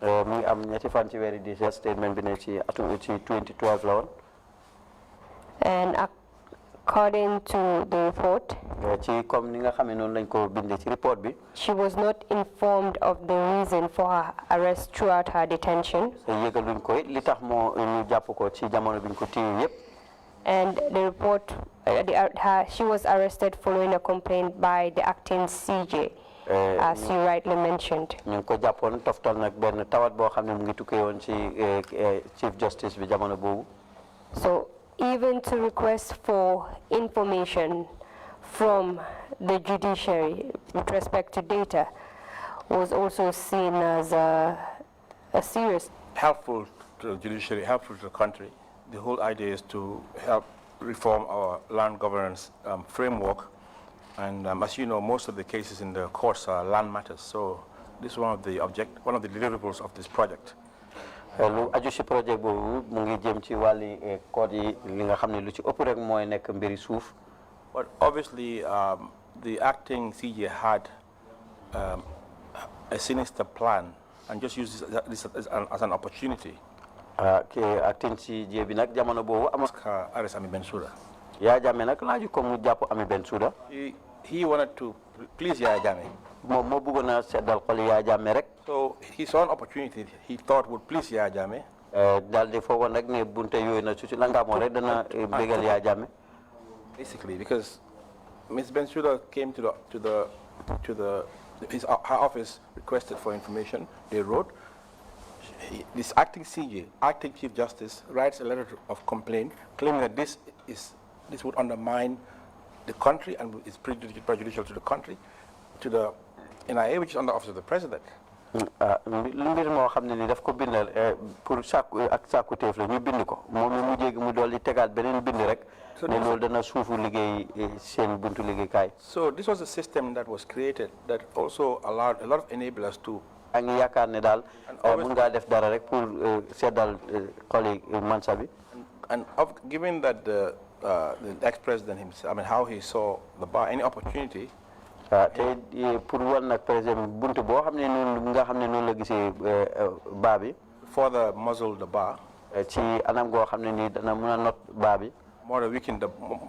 mi ngi am ñetti fan ci weeri December statement bi ne ci 2012 la woon. And according to the report, ci comme ni nga xam ne noonu lañ ko bindee ci report bi. she was not informed of the reason for her arrest throughout her detention. yëgaluñ ko li tax moo ñu jàpp ko ci jamono biñ ko téye yëpp. And the report, she was arrested following a complaint by the acting CJ, as you rightly mentioned. ñu ngi ko jàppoon toftal nag benn tawat boo xam ne mu ngi tukkee woon ci Chief Justice bi jamono boobu. So even to request for information from the judiciary with respect to data was also seen as a serious. Helpful to the judiciary, helpful to the country. The whole idea is to help reform our land governance framework. And as you know, most of the cases in the courts are land matters. So this is one of the deliverables of this project. lu aju ci projet boobu mu ngi jëm ci wàlli code yi li nga xam ne lu ci ëpp rek mooy nekk mbiri suuf. But obviously, the acting CJ had a sinister plan and just used this as an opportunity. Acting CJ bi nak jamono bobu Arrest Ami Bensouda. Ya Jammeh nak laaju ko mu japp Ami Bensouda. He wanted to please Yaya Jammeh. Mo bëggona sédal xol Yaya Jammeh rek. So he saw an opportunity he thought would please Yaya Jammeh. Dal di fogo nak ne bunte yoy na ci la nga mo rek dana bégal Yaya Jammeh. Basically, because Ms. Bensouda came to her office, requested for information. They wrote. This acting CJ, acting Chief Justice, writes a letter of complaint claiming that this would undermine the country and is prejudicial to the country, to the NIA, which is under the office of the president. Mbir moo xam ne ni daf ko bindal pour sàkku teef la ñu bind ko moom mu jéegi mu dolli tegaat beneen bind rek ne loolu dana suufu liggéey seen buntu liggéeykaay. So this was a system that was created that also allowed a lot of enablers to. a ngi yaakaar ne daal mun ngaa def dara rek pour seddal xoli mansa bi. And given that the ex-president himself, I mean, how he saw the bar, any opportunity. te pour wan nag président buntu boo xam ne noonu nga xam ne noonu la gisee baa bi. Further muzzle the bar. ci anam goo xam ne nii dana mun a not baa bi.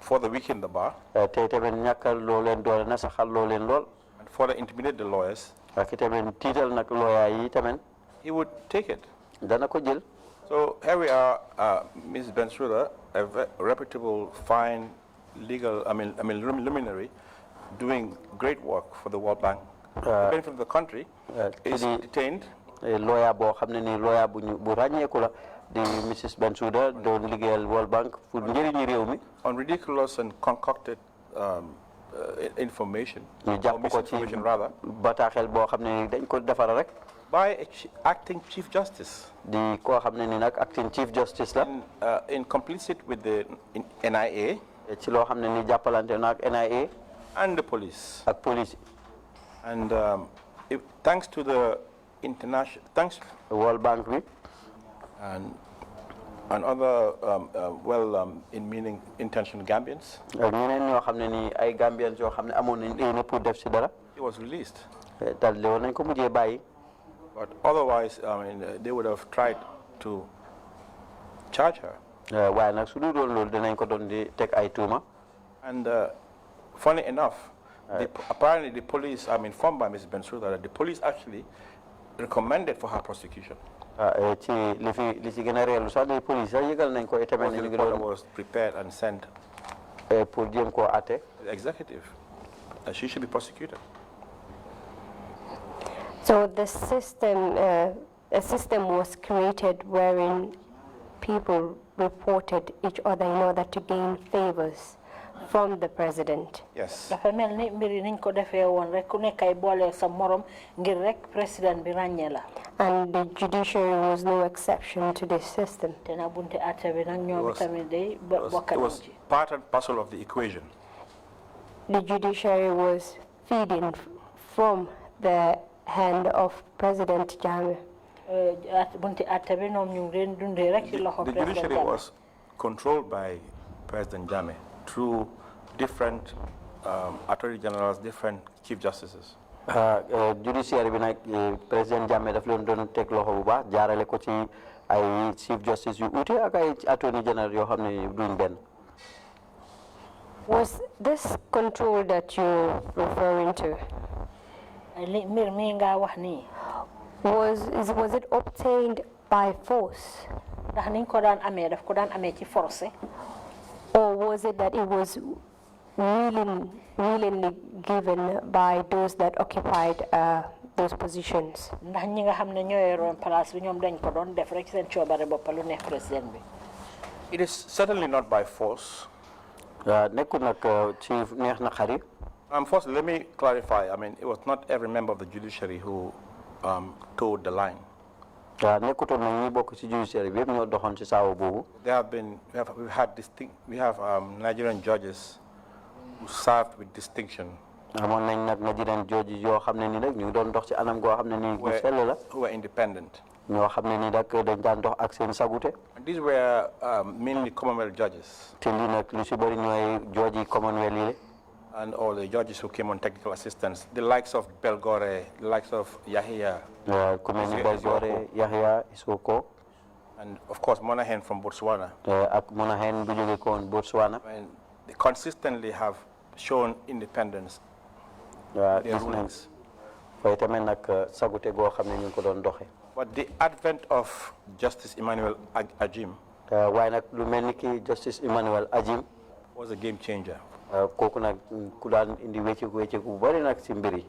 Further weaken the bar. te tamit ñàkkal loo leen doole na saxal loo leen lool. And further intimidate the lawyers. ak tamit tiital nag lawyer yi tamit. He would take it. dana ko jël. So here we are, Ms. Bensouda, a reputable, fine, legal, luminary, doing great work for the World Bank. The benefit of the country is detained. Lawyer boo xam ne nii lawyer bu ràññeeku la di Mrs. Bensouda doon liggéeyal World Bank pour njëriñu réew mi. On ridiculous and concocted information. ñu jàpp ko ci bataaxel boo xam ne dañ ko defar rek. By acting Chief Justice. di koo xam ne nii nag acting Chief Justice la. In complicit with the NIA. ci loo xam ne nii jàppalante na ak NIA. And the police. ak police. And thanks to the World Bank bi. And other well-meaning intentioned Gambians. ñeneen ñoo xam ne nii ay Gambians yoo xam ne amoon nañ yéene pour def si dara. He was released. dal di woon nañ ko mujjee bàyyi. But otherwise, they would have tried to charge her. waaye nag su dul loolu dinañ ko doon di teg ay tuuma. And funny enough, apparently the police, I'm informed by Ms. Bensouda that the police actually recommended for her prosecution. ci li ci gën a reelu sax di police sax yëgal nañ ko itamit ñu ngi doon was prepared and sent pour jéem koo atte. The executive that she should be prosecuted. So the system, a system was created wherein people reported each other in order to gain favors from the president. Yes. dafa mel ni mbiri niñ ko defee woon rek ku nekk ay boole sa morom ngir rek président bi ràññee la. And the judiciary was no exception to this system. te na bunte àtte bi nag ñoom tamit day bokk It was part and parcel of the equation. The judiciary was feeding from the hand of President Jammeh. bunte àtte bi ñoom ñu ngi leen dundee rek ci loxo The président judiciary Jammeh. was controlled by President Jammeh through different attorney generals, different chief justices. judiciaire bi nag président Jammeh daf leen doon teg loxo bu baax jaarale ko ci ay chief justice yu uute ak ay attorney general yoo xam ne duñ benn. Was this control that you're referring to? mbir mi nga wax nii. Was it obtained by force? ndax niñ ko daan amee daf ko daan amee ci force. Or was it that it was willingly given by those that occupied those positions? ndax ñi nga xam ne ñoo yoroon place bi ñoom dañ ko doon def rek seen coobare bopp lu neex président bi. It is certainly not by force. nekkul nag ci neex na xari. First, let me clarify. I mean, it was not every member of the judiciary who towed the line. nekkutoon nag ñi bokk ci judiciaire bi yëpp ñoo doxoon ci saawa boobu. We have Nigerian judges who served with distinction. amoon nañ nag Nigerian judges yoo xam ne ni nag ñu ngi doon dox ci anam goo xam ne nii gu sell la. Who were independent. ñoo xam ne ni nag dañ daan dox ak seen sagute. And these were mainly Commonwealth judges. te lii nag lu si bëri ñooy judge yi Commonwealth yi. And all the judges who came on technical assistance, the likes of Belgore, the likes of Yahya. Ku mel ni Belgore, Yahya, Isoko. And of course Monaghan from Botswana. Ak Monaghan bu jóge ko woon Botswana. And they consistently have shown independence. Their rulings. Fay tamit nag sagute goo xam ne ñu ko doon doxe. But the advent of Justice Emmanuel Ajim. Waaye nag lu mel ni ki Justice Emmanuel Ajim. Was a game changer. Kooku nag ku daan indi wecceku bu bari nag si mbir yi.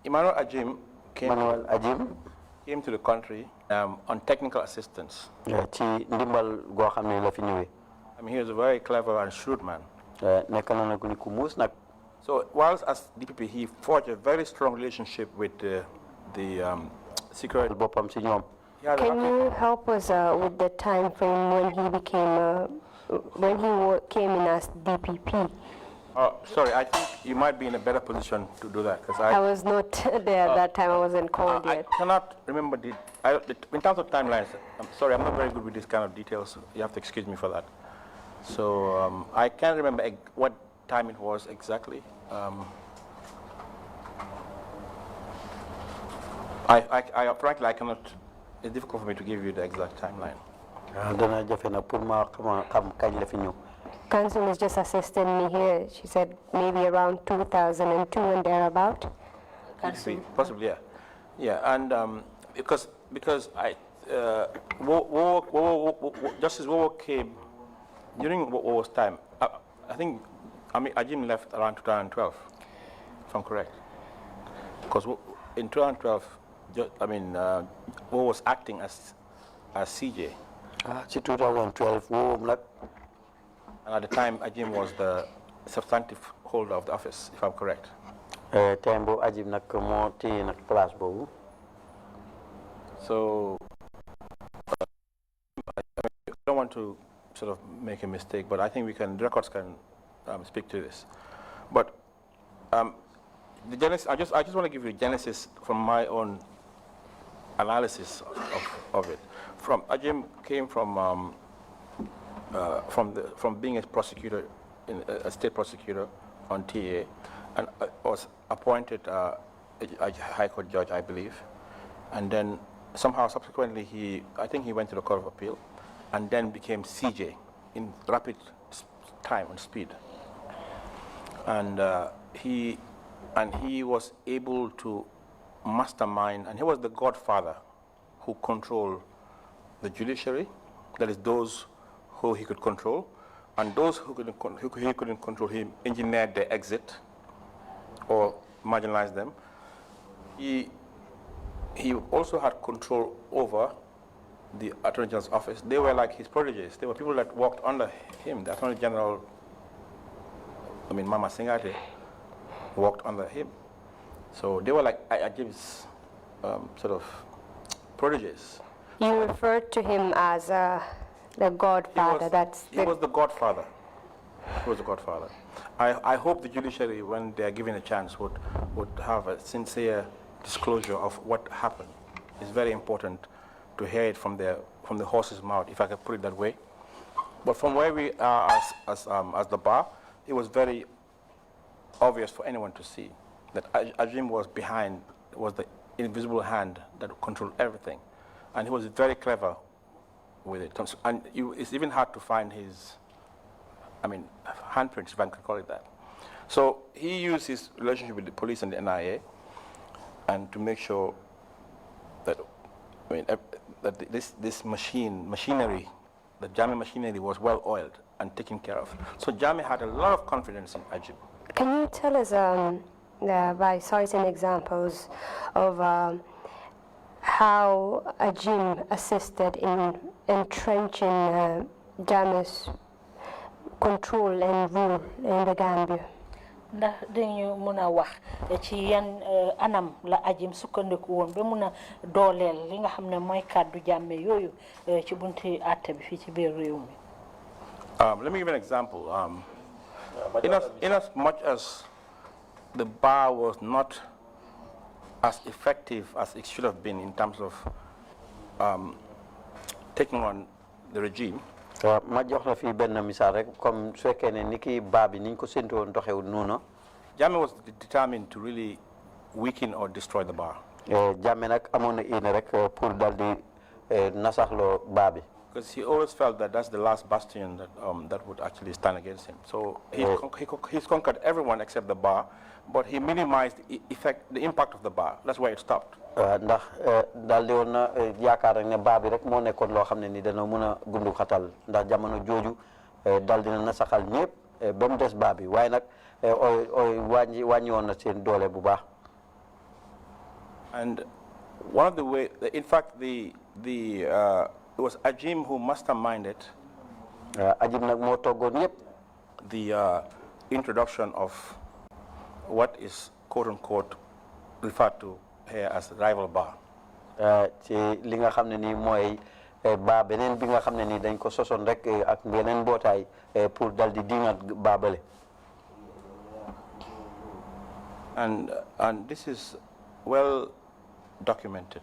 Emmanuel Ajim came to the country on technical assistance. Ci ndimbal goo xam ne la fi ñëwee. I mean, he was a very clever and shrewd man. Nekk na nag ni ku muus nag. So whilst as DPP, he forged a very strong relationship with the security. Boppam si ñoom. Can you help us with the time frame when he became, when he came in as DPP? Sorry, I think you might be in a better position to do that because I was not there at that time. I wasn't called yet. I cannot remember in terms of timelines. I'm sorry, I'm not very good with these kind of details. You have to excuse me for that. So I can't remember what time it was exactly. Frankly, I cannot. It's difficult for me to give you the exact timeline. Council is just assisting me here. She said maybe around 2002 and thereabout. Possibly, yeah. Yeah, and because Justice Wowo came during Wowo's time. I think Ajim left around 2012, if I'm correct. Because in 2012, Wowo was acting as CJ. 2012, Wowo. And at the time, Ajim was the substantive holder of the office, if I'm correct. Tembo Ajim nak mo ti nak place bobu. So I don't want to sort of make a mistake, but I think the records can speak to this. But the genesis, I just want to give you a genesis from my own analysis of it. Ajim came from being a prosecutor, a state prosecutor on TA, and was appointed a High Court judge, I believe, and then somehow subsequently I think he went to the Court of Appeal, and then became CJ in rapid time and speed, and he was able to mastermind, and he was the godfather who controlled the judiciary, that is those who he could control, and those who he couldn't control, he engineered their exit or marginalized them. He also had control over the Attorney General's office. They were like his proteges. They were people that worked under him. The Attorney General, Mama Singate, worked under him. So they were like Ajim's sort of proteges. You referred to him as the godfather. He was the godfather. He was the godfather. I hope the judiciary, when they are given a chance, would have a sincere disclosure of what happened. It's very important to hear it from the horse's mouth, if I can put it that way. But from where we are as the bar, it was very obvious for anyone to see that Ajim was the invisible hand that controlled everything. And he was very clever with it. And it's even hard to find his, handprints, if I can call it that. So he used his relationship with the police and the NIA, and to make sure that, that this machinery, the Jame machinery was well oiled and taken care of. So Jame had a lot of confidence in Ajim. Can you tell us by certain examples of how Ajim assisted in entrenching Jame's control and rule in the Gambia? ndax dañu mëna wax ci yan anam la Ajim sukkandiku woon ba mëna dooleel li nga xam ne mooy kàddu Jammeh yooyu ci bunti àtte bi fii ci biir réew mi. Let me give an example. In as much as the bar was not as effective as it should have been in terms of taking on the regime. ma jox la fi benn misaal rek comme su fekkee ne ni ki baa bi ni ñu ko séntu woon doxewul noonu. Jammeh was determined to really weaken or destroy the bar. Jammeh nag amoon na yéene rek pour dal di nasaxloo baa bi. Because he always felt that that's the last bastion that would actually stand against him. So he's conquered everyone except the bar, but he minimized the impact of the bar. That's why it stopped. ndax daal di woon na yaakaar rek ne baa bi rek moo nekkoon loo xam ne ni dana mun a gundu xatal ndax jamono jooju daal dina nasaxal ñëpp ba mu des baa bi waaye nag wàññi woon na seen doole bu baax. And one of the ways, in fact, it was Ajim who masterminded Ajim nag moo toggoon yëpp. The introduction of what is quote-unquote referred to here as rival bar. ci li nga xam ne nii mooy baa beneen bi nga xam ne nii dañ ko sosoon rek ak beneen mbootaay pour dal di diingat baabale. And this is well documented.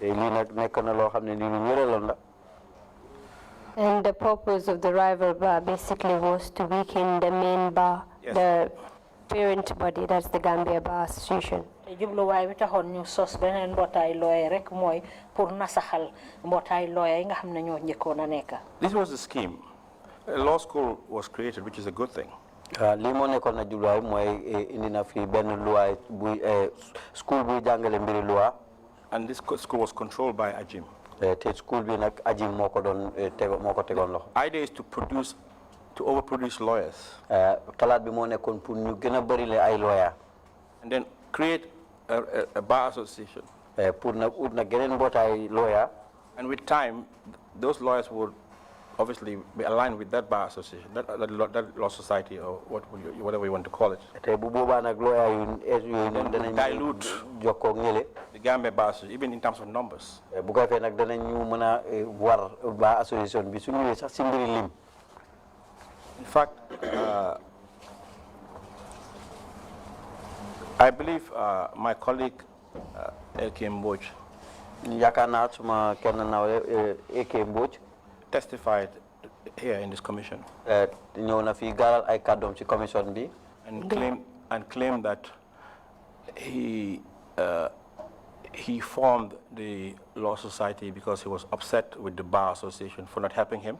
lii nag nekk na loo xam ne nii lu wéraloon la. And the purpose of the rival bar basically was to weaken the main bar, Yes. the parent body, that's the Gambia Bar Association. jubluwaay bi taxoon ñu sos beneen mbootaay looye rek mooy pour nasaxal mbootaay looye yi nga xam ne ñoo njëkkoon a nekk. This was the scheme. A law school was created, which is a good thing. lii moo nekkoon na jubluwaay mooy indi na fi benn luwaay buy school buy jàngale mbiri loi. And this school was controlled by Ajim. te school bi nag Ajim moo ko doon tegoon loxo. Idea is to overproduce lawyers. xalaat bi moo nekkoon pour ñu gën a bëri le ay lawyer. And then create a bar association. pour nag ut nag geneen mbootaay lawyer. And with time, those lawyers would obviously be aligned with that bar association, that law society, or whatever you want to call it. te bu boobaa nag lawyer yu noonu danañ dilute jokkoo ak ñële. the Gambia Bar Association, even in terms of numbers. bu ko defee nag danañu mën a war bar association bi su ñëwee sax si mbiri lim. In fact, I believe my colleague A.K. Mboj yaakaar naa suma kenn nawle A.K. Mboj testified here in this commission ñëw na fi gaaral ay kàddoom ci commission bi. and claimed that he formed the law society because he was upset with the bar association for not helping him.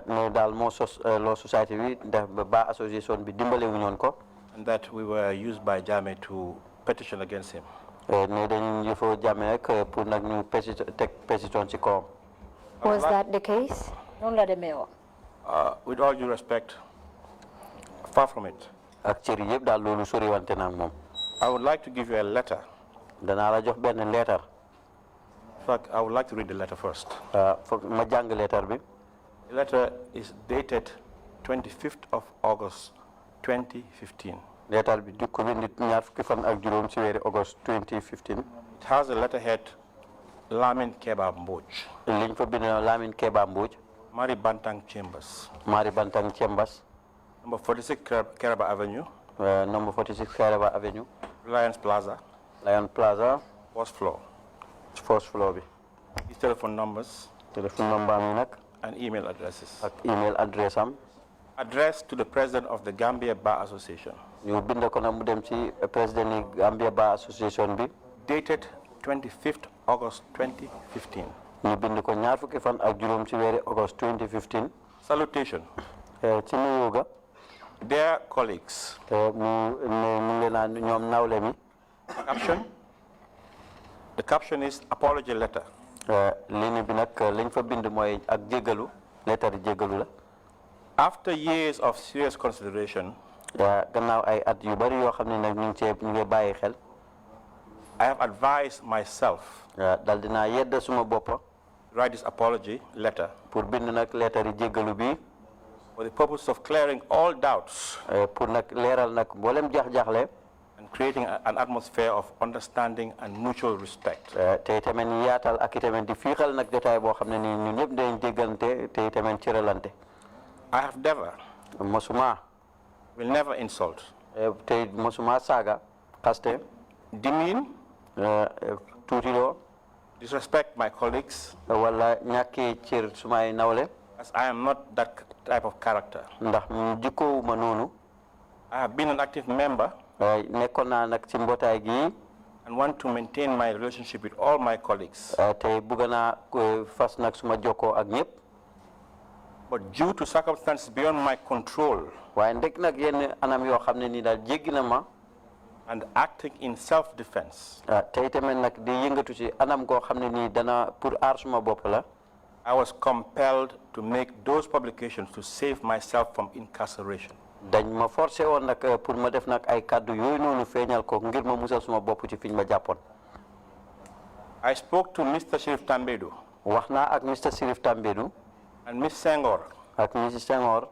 ne daal moo sos law society bi ndax bar association bi dimbale wu ñoon ko. And that we were used by Jammeh to petition against him. ne dañ yëfoo Jammeh rek pour nag ñu teg pétition ci kawam. Was that the case? noonu la demee woon. With all due respect, far from it. ak cër yëpp daal loolu soriwante na ak moom. I would like to give you a letter. danaa la jox benn leetar. In fact, I would like to read the letter first. foog ma jàng leetar bi. The letter is dated 25th of August 2015. leetar bi di ko bind ñaar fukki fan ak juróom ci weeri August 2015. It has a letterhead Lamin Keba Mboj. liñ fa bind Lamin Keba Mboj. Mari Bantang Chambers. Mari Bantang Chambers. Number 46 Keraba Avenue. Number 46 Keraba Avenue. Lions Plaza. Lion Plaza. First floor. bi. His telephone numbers. Telephone number mi nag. And email addresses. ak email address am. Addressed to the president of the Gambia Bar Association. ñu bind ko nag mu dem ci président yi Gambia Bar Association bi. Dated 25th August 2015. ñu bind ko ñaar fukki fan ak juróom ci weeri August 2015. Salutation. ci nuyu ga. Dear colleagues. mu ngi naan ñoom nawle mi. Caption. The caption is apology letter. ligne bi nag liñ fa bind mooy ak jéggalu lettre jéggalu la. After years of serious consideration. gannaaw ay at yu bari yoo xam ne nag ñu ngi bàyyi xel. I have advised myself. dal dinaa yedda suma boppa. Write this apology letter. pour bind nag lettre jéggalu bi. For the purpose of clearing all doubts. pour nag leeral nag mboolem jaax-jaaxle. And creating an atmosphere of understanding and mutual respect. te tamit yaatal ak tamit di fiixal nag jotaay boo xam ne nii ñun ñëpp dañ déggante te tamit cëralante. I have never. mosuma. Will never insult. te mosuma saaga. xaste. Demean. tuutiloo. disrespect my colleagues, wala ñàkkee cër sumay nawle as I am not that type of character. ndax jikkoowuma noonu I have been an active member nekkoon naa nag ci mbootaay gi and want to maintain my relationship with all my colleagues. te bëgg naa fas nag suma jokkoo ak ñëpp But due to circumstances beyond my control waaye ndek nag yenn anam yoo xam ne nii daal jéggi na ma and acting in self-defense, te itamit nag di yëngatu ci anam goo xam ne nii dana pour aar suma bopp la I was compelled to make those publications to save myself from incarceration. dañ ma forcé woon nag pour ma def nag ay kàddu yooyu noonu feeñal ko ngir ma musal suma bopp ci fiñ ma jàppoon I spoke to Mr. Sheriff Tambedu wax naa ak Mr. Sirif Tambédou and Ms. Senghor ak Mrs. Senghor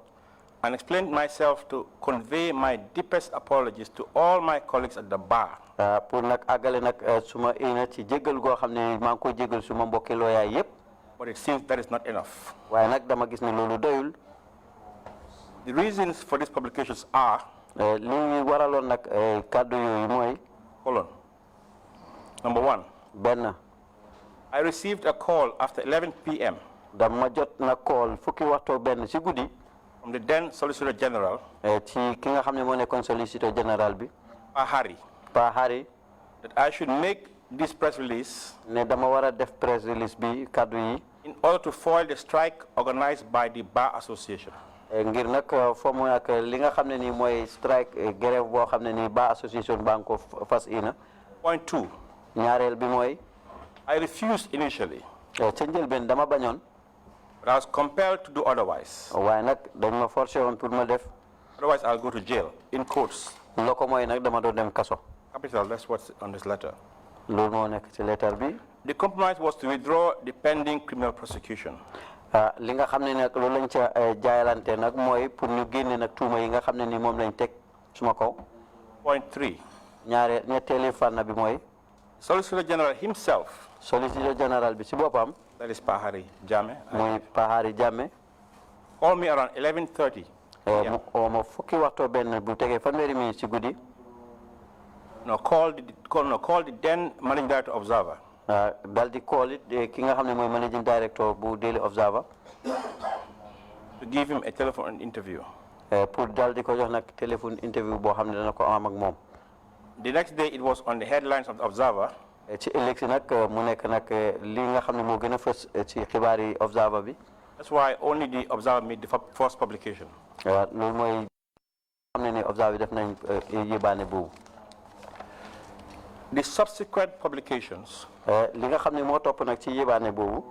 and explained myself to convey my deepest apologies to all my colleagues at the bar. pour nag àggale nag suma ina ci jéggal goo xam ne maa ngi koy jéggal suma mbokki looyaay yëpp But it seems that is not enough. waaye nag dama gis ne loolu doyul The reasons for these publications are, li ñu waraloon nag kàddu yooyu mooy hold on. Number one, benn I received a call after 11 p.m. dama jot na call fukki waxtoo benn si guddi from the then Solicitor General, ci ki nga xam ne moo nekkoon solliciteur général bi Ahari, Pa Hari that I should make this press release ne dama war a def press release bi kàddu yi in order to foil the strike organized by the Bar Association. ngir nag foo mu ak li nga xam ne nii mooy strike grève boo xam ne nii ba association baa ngi ko fas ina Point two, ñaareel bi mooy I refused initially, ca njëlbeen dama bañoon but I was compelled to do otherwise. waaye nag dañ ma forcé woon pour ma def Otherwise, I'll go to jail, in quotes. loo ko mooy nag dama doon dem kaso Capital, that's what's on this letter. loolu moo nekk ci lettre bi The compromise was to withdraw the pending criminal prosecution. li nga xam ne nag loolu lañ ca jaayalante nag mooy pour ñu génne nag tuuma yi nga xam ne ni moom lañ teg suma kaw Point three, ñetteeli fànn bi mooy Solicitor General himself, solliciteur général bi si boppam that is Pahari Jame, muy Pahari Jammeh called me around 11:30 mu oo ma fukki waxtoo benn bu tegee fanweeri minute si guddi called the then managing director Observer dal di call it ki nga xam ne mooy managing director bu Daily Observer to give him a telephone interview. pour dal di ko jox nag téléphone interview boo xam ne dana ko am ak moom The next day, it was on the headlines of the Observer ci ëllëg si nag mu nekk nag li nga xam ne moo gën a fës ci xibaar yi Observer bi That's why only the Observer made the first publication. loolu mooy xam ne ne Observer bi def nañ yébaane boobu The subsequent publications, li nga xam ne moo topp nag ci yébaane boobu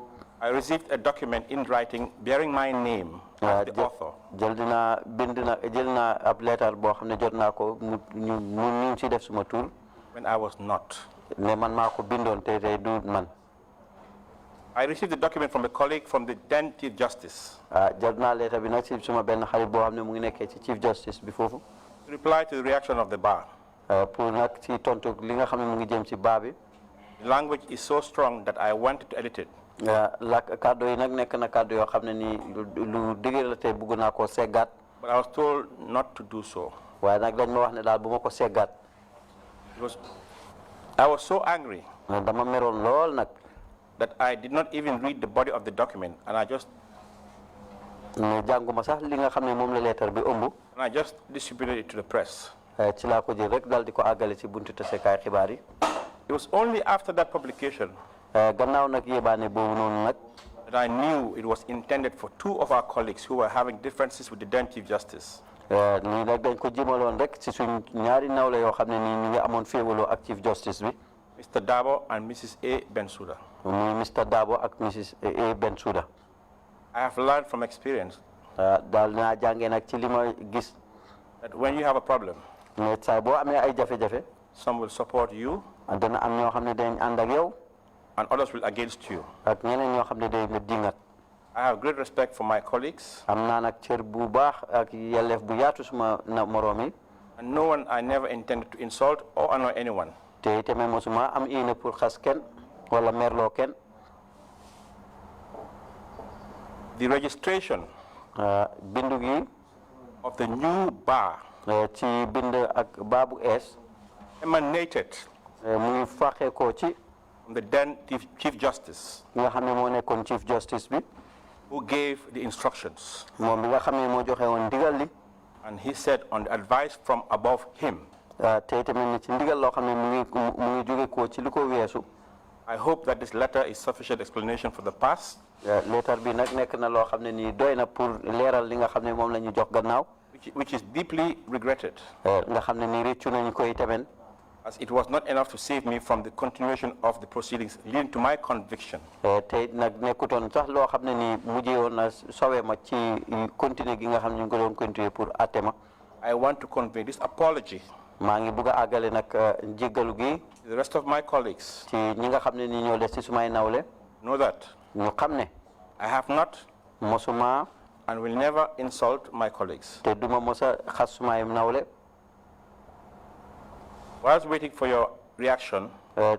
I received a document in writing bearing my name as the author. jël naa ab leetar boo xam ne jot naa ko ñu ci def suma tur When I was not. ne man maa ko bindoon te tey du man I received the document from a colleague from the then Chief Justice jot naa leetar bi nag ci suma benn xarit boo xam ne mu ngi nekkee ci Chief Justice bi foofu to reply to the reaction of the bar. pour nag ci tontu li nga xam ne mu ngi jëm ci baa bi The language is so strong that I wanted to edit it. kàddu yi nag nekk na kàddu yoo xam ne nii lu dëgër la te bëgg naa koo seggaat But I was told not to do so. waaye nag dañ ma wax ne daal bu ma ko seggaat Because I was so angry dama meroon lool nag that I did not even read the body of the document, and I just jànguma sax li nga xam ne moom la leetar bi ëmb distributed it to the press. ci laa ko jël rek daal di ko àggale ci buntu tasekaay xibaar yi It was only after that publication gannaaw nag yébaane boobu noonu nag that I knew it was intended for two of our colleagues who were having differences with the then Chief Justice. nii nag dañ ko jimaloon rek ci suñ ñaari nawle yoo xam ne nii ñu ngi amoon féewaloo ak Chief Justice bi Mr. Dabo and Mrs. A. Bensouda. muy Mr. Dabo ak Mrs. A. Bensouda I have learned from experience daal naa jàngee nag ci li ma gis that when you have a problem, mais saa boo amee ay jafe-jafe some will support you dana am ñoo xam ne dañ ànd ak yow and others will against you. ak ñeneen ñoo xam ne dañ la dingat I have great respect for my colleagues, am naa nag cër bu baax ak yelleef bu yaatu suma moroom yi and no one I never intended to insult or annoy anyone. te itamit mosuma am iine pour xas kenn wala merloo kenn The registration bindu gi of the new bar ci bind ak baa bu ees emanated muy fàqee ko ci from the then Chief Justice, nga xam ne moo nekkoon Chief Justice bi who gave the instructions. moom mi nga xam ne moo joxe woon ndigal li And he said on the advice from above him, te tamit ni ci ndigal loo xam ne mu ngi jóge ko ci lu ko weesu I hope that this letter is sufficient explanation for the past, leetar bi nag nekk na loo xam ne nii doy na pour leeral li nga xam ne moom la ñu jox gannaaw which is deeply regretted, nga xam ne nii rëccu nañu koy tamit as it was not enough to save me from the continuation of the proceedings leading to my conviction. te nag nekkutoon sax loo xam ne nii mujjee woon na sowe ma ci continuer gi nga xam ne ñu ngi ko doon continuer pour atte ma I want to convey this apology maa ngi bugg a àggale nag njéggalu gi to the rest of my colleagues. ci ñi nga xam ne nii ñoo des ci sumay nawle Know that ñu xam ne I have not mosuma and will never insult my colleagues. te duma mosa xas sumay nawle Whilst waiting for your reaction,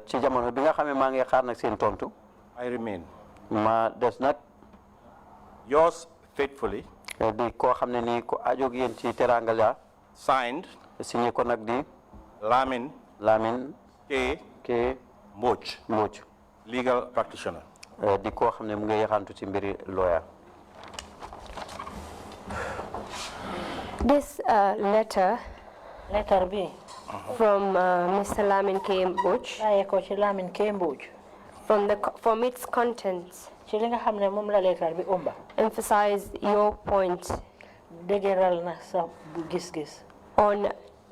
ci jamono bi nga xam ne maa ngi xaar nag seen tontu I remain ma des nag yours faithfully, di koo xam ne nii ko ajoog yéen ci teranga la signed signé ko nag di Lamin Lamin K. Mboch, Mbodj legal practitioner. di koo xam ne mu ngi yaxantu ci mbiri lawyer. This letter B from Mr. Lamin K. Mboch, aye ko ci Lamin K. Mboch from its contents, ci li nga xam ne moom la leetar bi umba emphasize your point dëgëral na sa gis-gis on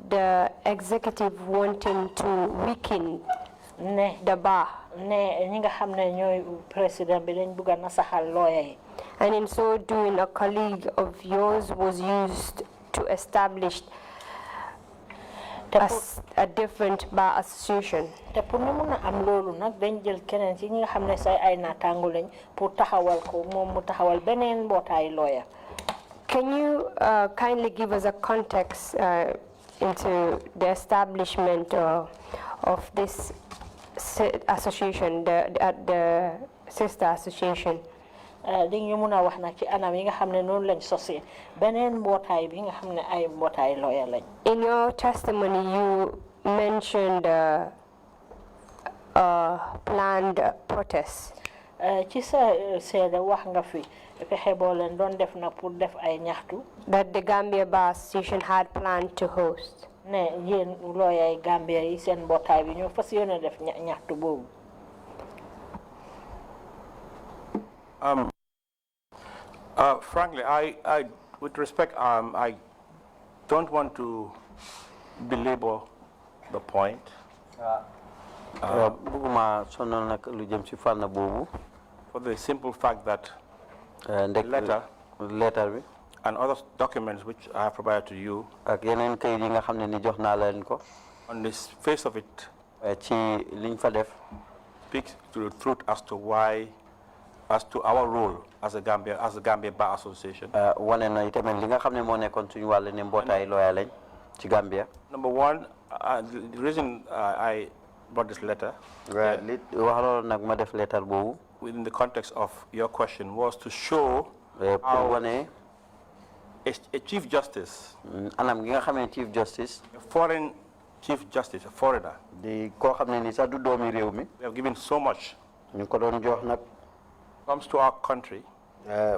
the executive wanting to weaken ne the bar, ne ñi nga xam ne ñooy président bi dañ bugg a nasaxal lawyer yi and in so doing a colleague of yours was used to establish a different bar association. te pour ñu mun a am loolu nag dañ jël keneen ci ñi nga xam ne say ay naataango lañ pour taxawal ko moom mu taxawal beneen mbootaayu lawyer. Can you kindly give us a context into the establishment of this association, the sister association? Di ñu mun a wax nag ci anam yi nga xam ne noonu lañ sosee beneen mbootaay bi nga xam ne ay mbootaay lawyer lañ. In your testimony, you mentioned planned protests. Ci sa seede wax nga fi fexe boo leen doon def na pour def ay ñaxtu. That the Gambia Bar Association had planned to host. Ne yéen lawyer yi Gambia yi seen mbootaay bi ñoo fas yéene def ñaxtu boobu. Frankly, I, with respect, I don't want to belabor the point. Buguma sonal nak lu jëm ci fànn boobu. For the simple fact that letter bi and other documents which I have provided to you, ak yeneen kayit yi nga xam ne ni jox naa leen ko on the face of it, ci liñ fa def speaks to the truth as to why, as to our role as a Gambia Bar Association. wane na itamit li nga xam ne moo nekkoon suñu wàll ne mbootaay lawyer lañ ci Gambia. Number one, the reason I brought this letter li wax loolu nag ma def letter boobu within the context of your question was to show pour wane a Chief Justice, anam gi nga xamee Chief Justice, a foreign Chief Justice, a foreigner, di koo xam ne ni sax du doomi réew mi. we have given so much, ñu ko doon jox nag comes to our country,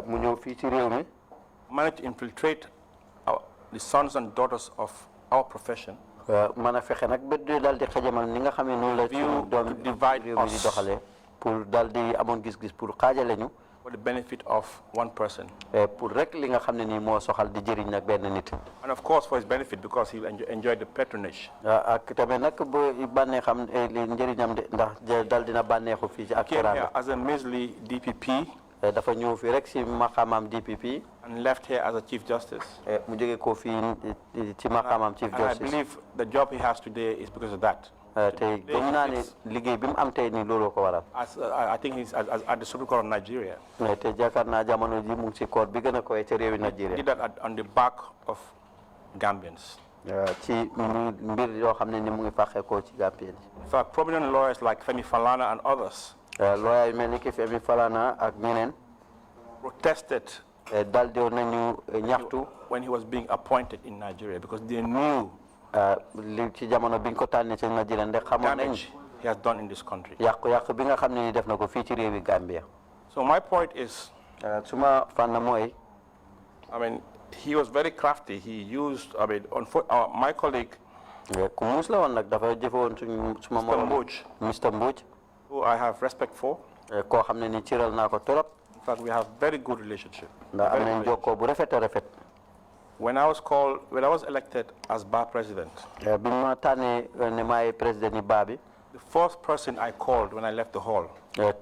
mu ñëw fii ci réew mi. managed to infiltrate the sons and daughters of our profession. mën a fexe nag ba daal di xajamal ni nga xam ne noonu la ci doom réew mi di doxalee pour daal di amoon gis-gis pour xaajale ñu. For the benefit of one person. Pour rek li nga xam ne nii moo soxal di jëriñ nag benn nit. And of course for his benefit because he will enjoy the patronage. ak tamit nag bu bànneexam li njëriñam de ndax daal dina bànneexu fii ci ak Came here as a measly DPP. dafa ñëw fii rek si maqaamam DPP. And left here as a Chief Justice. mu jóge ko fii ci maqaamam Chief Justice. And I believe the job he has today is because of that. tey gëm naa ne liggéey bi mu am tey nii looloo ko waral. I think he's at the Supreme Court of Nigeria. te jaakaar naa jamono ji mu ngi ci court bi gën a koy ca réewi Nigeria. He did that on the back of Gambians. ci mbir yoo xam ne ni mu ngi fàqeekoo ci Gambien. In fact, prominent lawyers like Femi Falana and others. lawyer yu mel ni ki Femi Falana ak ñeneen. protested. dal di nañu ñaxtu. when he was being appointed in Nigeria because they knew. li ci jamono biñ ko tànnee ci Nigeria ndax xamoon nañ he has done in this country. yàqu-yàqu bi nga xam ne def na ko fii ci réewi Gambia. So my point is, suma fànn mooy. I mean, he was very crafty. He used, I mean, my colleague, ku muus la woon nag dafa jëfewoon suma morom Mr. Mbodj, who I have respect for. koo xam ne ni ciral naa ko torop. In fact, we have very good relationship. ndax am nañ jokkoo bu rafet a rafet. When I was elected as Bar president, bi ma tànnee ne maay président ni Bar bi. the first person I called when I left the hall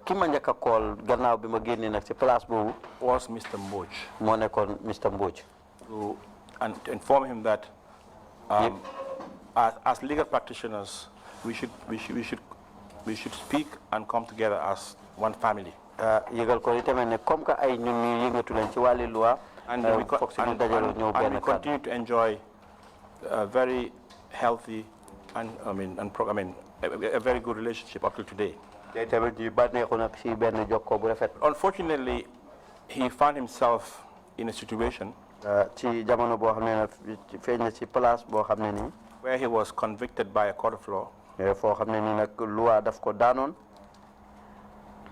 ki ma njëkk a call gannaaw bi ma génnee nag ci place boobu. was Mr. Mbodj. moo nekkoon Mr. Mbodj. To inform him that as legal practitioners, we should speak and come together as one family. yëgal ko itamit ne comme que ay ñun ñu yëngatu leen ci wàllu loi. And we continue to enjoy a very healthy and a very good relationship up to today. Unfortunately, he found himself in a situation where he was convicted by a court of law,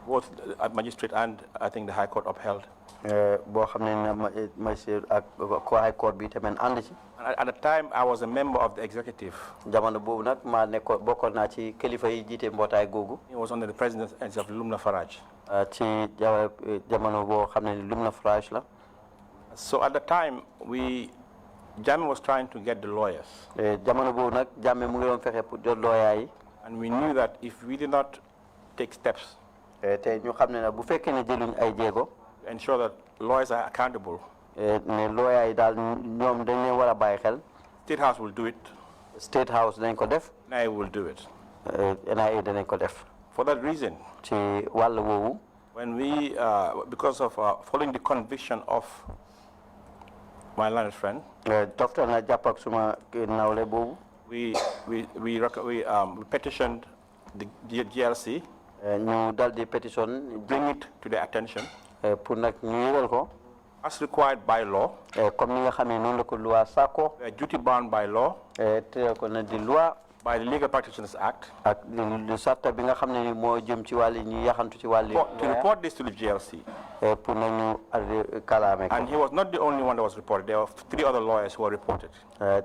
both the magistrate and I think the High Court upheld. And at the time, I was a member of the executive. He was under the presidency of Lumna Farage. So at the time, Jammeh was trying to get the lawyers. And we knew that if we did not take steps ensure that lawyers are accountable, State House will do it. State House NIA will do it. For that reason, when we, because of following the conviction of my learned friend, we petitioned the GRC, bring it to their attention, as required by law, duty bound by law, by the Legal Practitioners Act, to report this to the GRC. And he was not the only one that was reported. There were 3 other lawyers who were reported. I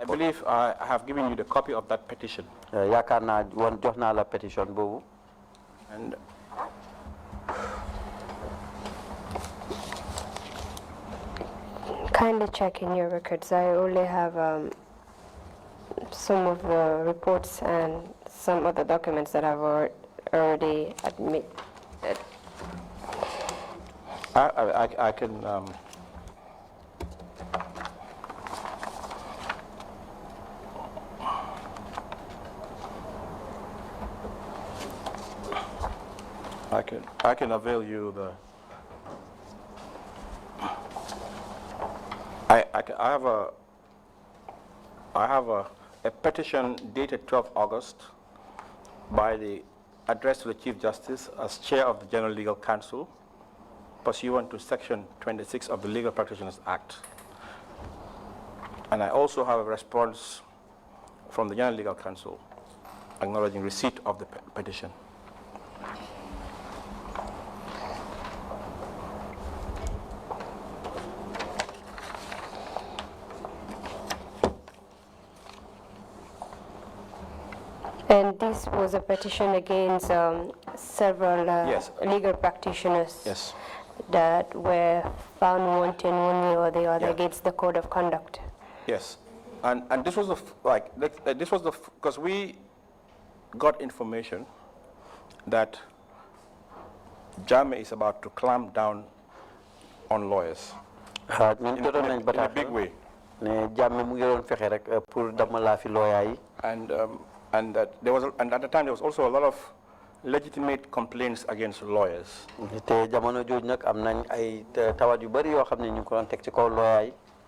believe I have given you the copy of that petition. And kindly check in your records. I only have some of the reports and some other documents that I've already admitted. I can I can avail you the. I have a petition dated 12 August by the address to the Chief Justice as Chair of the General Legal Council, pursuant to Section 26 of the Legal Practitioners Act. And I also have a response from the General Legal Council acknowledging receipt of the petition. And this was a petition against several legal practitioners that were found wanting one way or the other against the code of conduct. Yes, and this was because we got information that Jammeh is about to clamp down on lawyers in a big way. And at the time there was also a lot of legitimate complaints against lawyers.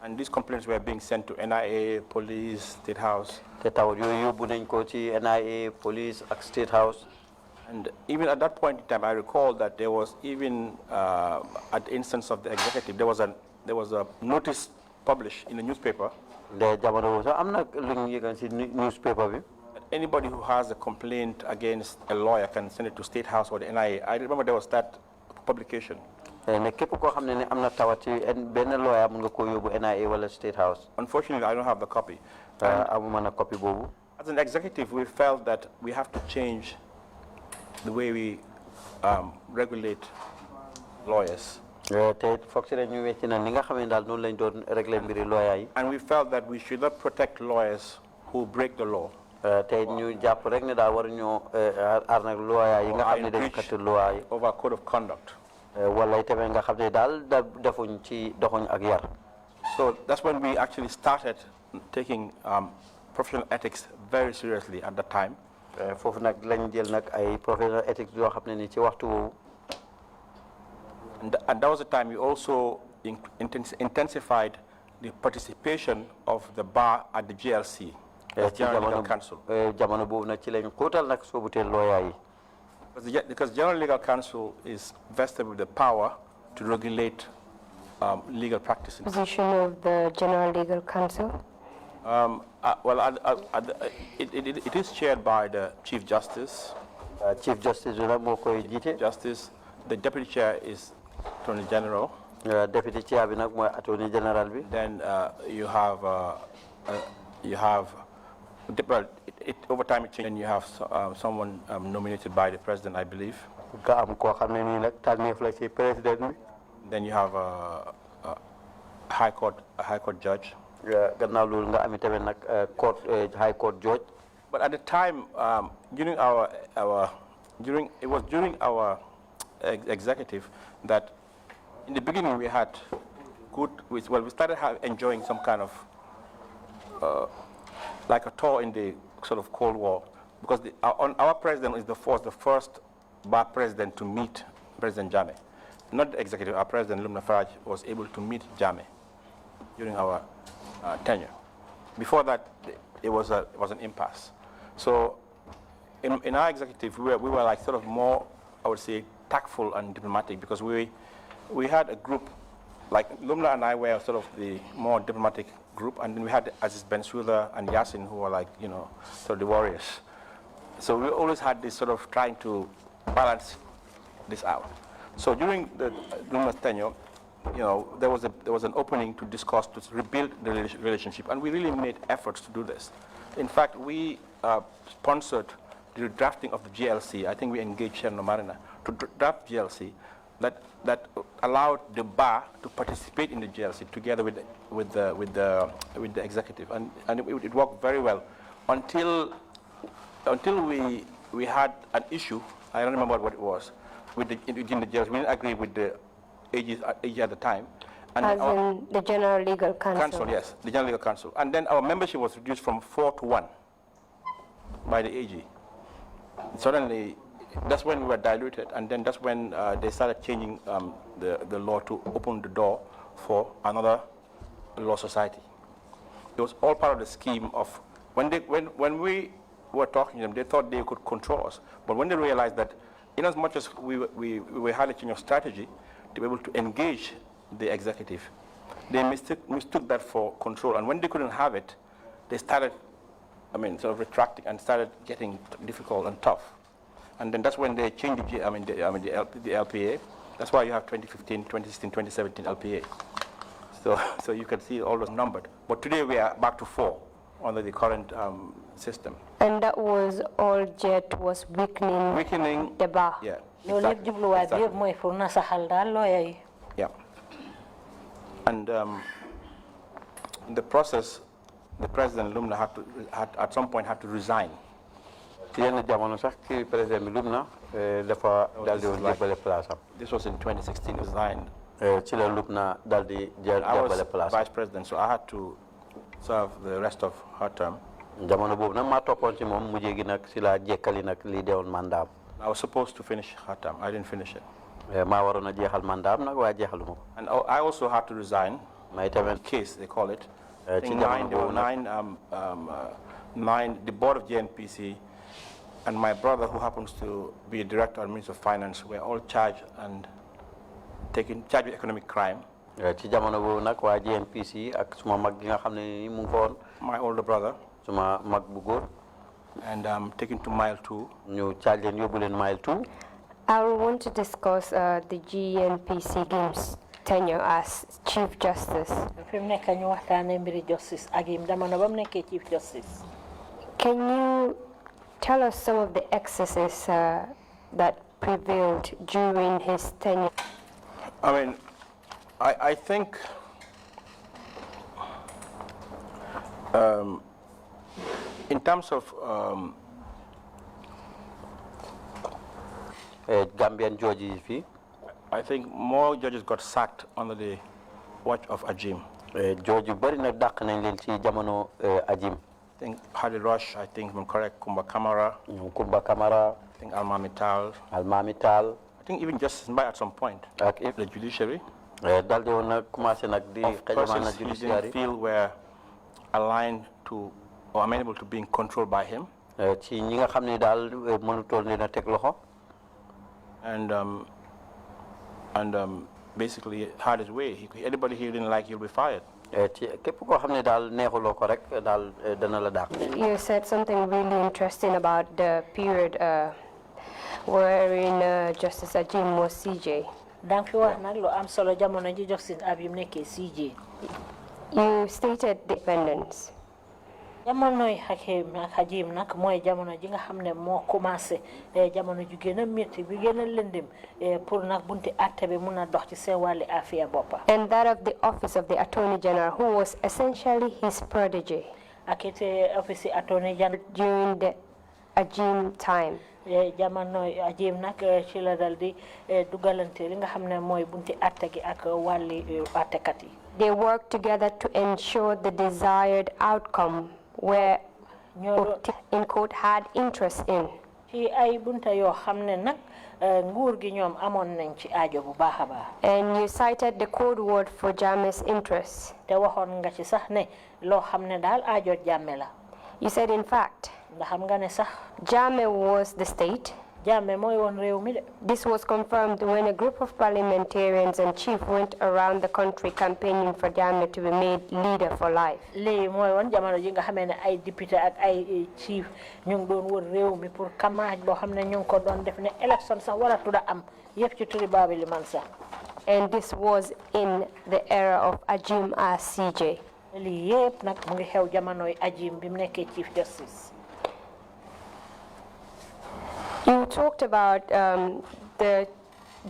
And these complaints were being sent to NIA, police, State House. NIA, police, State House. And even at that point in time, I recall that there was even, at the instance of the executive, there was a notice publish in the newspaper de jamono boobu sax am na lu ñu yëgal si newspaper bi. that anybody who has a complaint against a lawyer can send it to State House or the NIA. I remember there was that publication. ne képp koo xam ne am na tawat ci benn lawyer mun nga koo yóbbu NIA wala State House. Unfortunately, I don't have the copy. amuma na copy boobu. As an executive, we felt that we have to change the way we regulate lawyers. te foog si ñu wecc na ni nga xam ne daal noonu lañ doon régler mbiri lawyer yi. And we felt that we should not protect lawyers who break the law. te ñu jàpp rek ne daal waruñoo aar nag lawyer yi nga xam ne dañ kat loi yi. Over code of conduct. wala itamit nga xam ne daal defuñ ci doxuñ ak yar. So that's when we actually started taking professional ethics very seriously at that time. foofu nag lañ jël nag ay professional ethics yoo xam ne ni ci waxtu woowu. And that was the time we also intensified the participation of the bar at the GLC, the General Legal Council. jamono boobu nag ci lañ xóotal nag soobuteel lawyer yi. Because General Legal Council is vested with the power to regulate legal practices. Position of the General Legal Council? It is chaired by the Chief Justice. Chief Justice bi nag moo koy jiite. Justice. The Deputy Chair is Attorney General. Deputy Chair bi nag mooy Attorney General bi. Then you have well, over time it changed. Then you have someone nominated by the President, I believe. Nga am koo xam ne nii nag tànneef la ci président bi. Then you have a High Court judge. Gannaaw loolu nga am tamit nag High Court judge. But at the time, during our executive, that in the beginning we had we started enjoying some kind of like a tour in the sort of Cold War, because our president was the first bar president to meet President Jammeh. Not the executive, our president Lumna Faraj was able to meet Jammeh during our tenure. Before that, it was an impasse. So in our executive, we were like sort of more, I would say, tactful and diplomatic, because we had a group, like Lumna and I were sort of the more diplomatic group, and then we had Aziz Bensouda and Yasin, who were like, sort of the warriors. So we always had this sort of trying to balance this out. So during the Lumna's tenure, there was an opening to discuss, to rebuild the relationship, and we really made efforts to do this. In fact, we sponsored the drafting of the GLC. I think we engaged Sherno Marina to draft GLC that allowed the bar to participate in the GLC together with the executive, and it worked very well until we had an issue. I don't remember what it was within the GLC. We didn't agree with the AG at the time. And as in the General Legal Council? Yes, the General Legal Council. And then our membership was reduced from 4 to 1 by the AG. Suddenly, that's when we were diluted, and then that's when they started changing the law to open the door for another law society. It was all part of the scheme of, when we were talking to them, they thought they could control us. But when they realized that in as much as we had a change of strategy to be able to engage the executive, they mistook that for control. And when they couldn't have it, they started, sort of retracting and started getting difficult and tough. And then that's when they changed the LPA. That's why you have 2015, 2016, 2017 LPA. So you can see all those numbered. But today we are back to 4 under the current system. And that was all JET was weakening the bar. Yeah. Exactly. Yeah. And in the process, the President Lumna had at some point had to resign. This was in 2016, resigned. I was Vice President, so I had to serve the rest of her term. I was supposed to finish her term. I didn't finish it. And I also had to resign. Case, they call it. There were 9, the board of JNPC, and my brother, who happens to be a director and Minister of Finance, were all charged with economic crime. ci jamono boobu nag waa GNPC ak suma mag gi nga xam ne ni mu ngi fa woon. My older brother. Suma mag bu góor. And taken to mile 2. ñu charge leen yóbbu leen mile 2. I want to discuss the GNPC Games tenure as Chief Justice. Chief Justice. Can you tell us some of the excesses that prevailed during his tenure? I mean, I think in terms of Gambian judges fee, I think more judges got sacked under the watch of Ajim. Judge bari na dak nañ leen ci jamono Ajim. I think Hadi Rush, I think if I'm correct, Kumba Kamara. I think Almami Taal. I think even Justice Mbai at some point. The judiciary. Of persons he didn't feel were aligned to or amenable to being controlled by him. And basically had his way. Anybody he didn't like, he'll be fired. You said something really interesting about the period wherein Justice Ajim was CJ. You stated dependence. Jamono Hajim nak moy jamono ji nga xamne mo commencé jamono ju gëna metti bi gëna lëndëm pour nak bunti atté bi mëna dox ci seen wali afia boppa. And that of the office of the Attorney General, who was essentially his protege. Akete office Attorney General during the Ajim time. Jamono Ajim nak ci la daldi dugalante li nga xamne moy bunti atté gi ak wali attekat yi. They worked together to ensure the desired outcome where in court had interest in. And you cited the code word for Jammeh's interests. You said, in fact, Jammeh was the state. This was confirmed when a group of parliamentarians and chiefs went around the country campaigning for Jammeh to be made leader for life. And this was in the era of Ajim as CJ. Chief Justice. You talked about the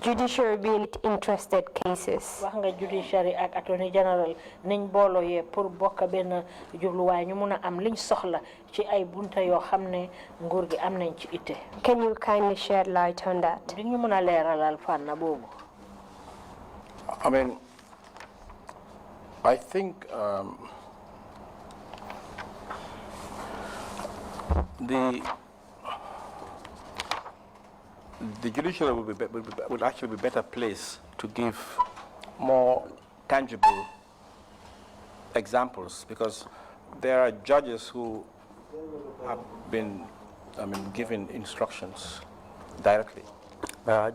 judiciary being interested cases. Judiciary ak Attorney General niñ bolo ye pour bokk ben jubluwaay ñu mëna am liñ soxla ci ay bunta yo xamne nguur gi am nañ ci ité. Can you kindly shed light on that? Ñu mëna léralal fan bobu. I mean, I think the judiciary would actually be better placed to give more tangible examples, because there are judges who have been, given instructions directly.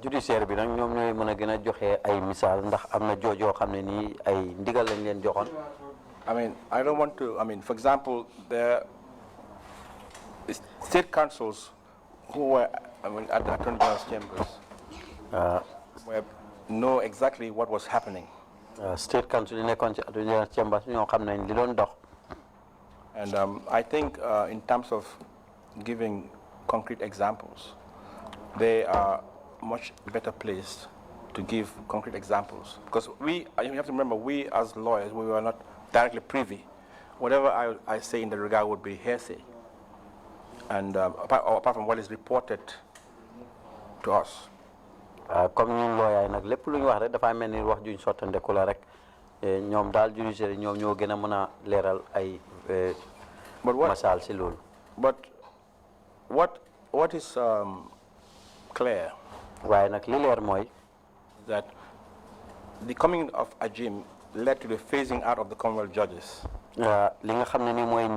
Judiciary bi nak ñom ñoy mëna gëna joxe ay misal ndax amna jojo xamné ni ay ndigal lañ leen joxon. I don't want to, for example, there state councils who were at the Attorney General's chambers know exactly what was happening. State council in the Attorney General's chambers ñoo xam nañ li doon dox. And I think in terms of giving concrete examples, they are much better placed to give concrete examples, because you have to remember, we as lawyers, we were not directly privy. Whatever I say in the regard would be hearsay, and apart from what is reported to us. Comme ñun lawyer nak lepp luñ wax rek dafa melni wax juñ sotande ko la rek ñom dal judiciaire ñom ñoo gëna mëna léral ay masal ci lool. But what is clear, waye nak li leer moy that the coming of Ajim led to the phasing out of the Commonwealth judges. Li nga xamné ni moy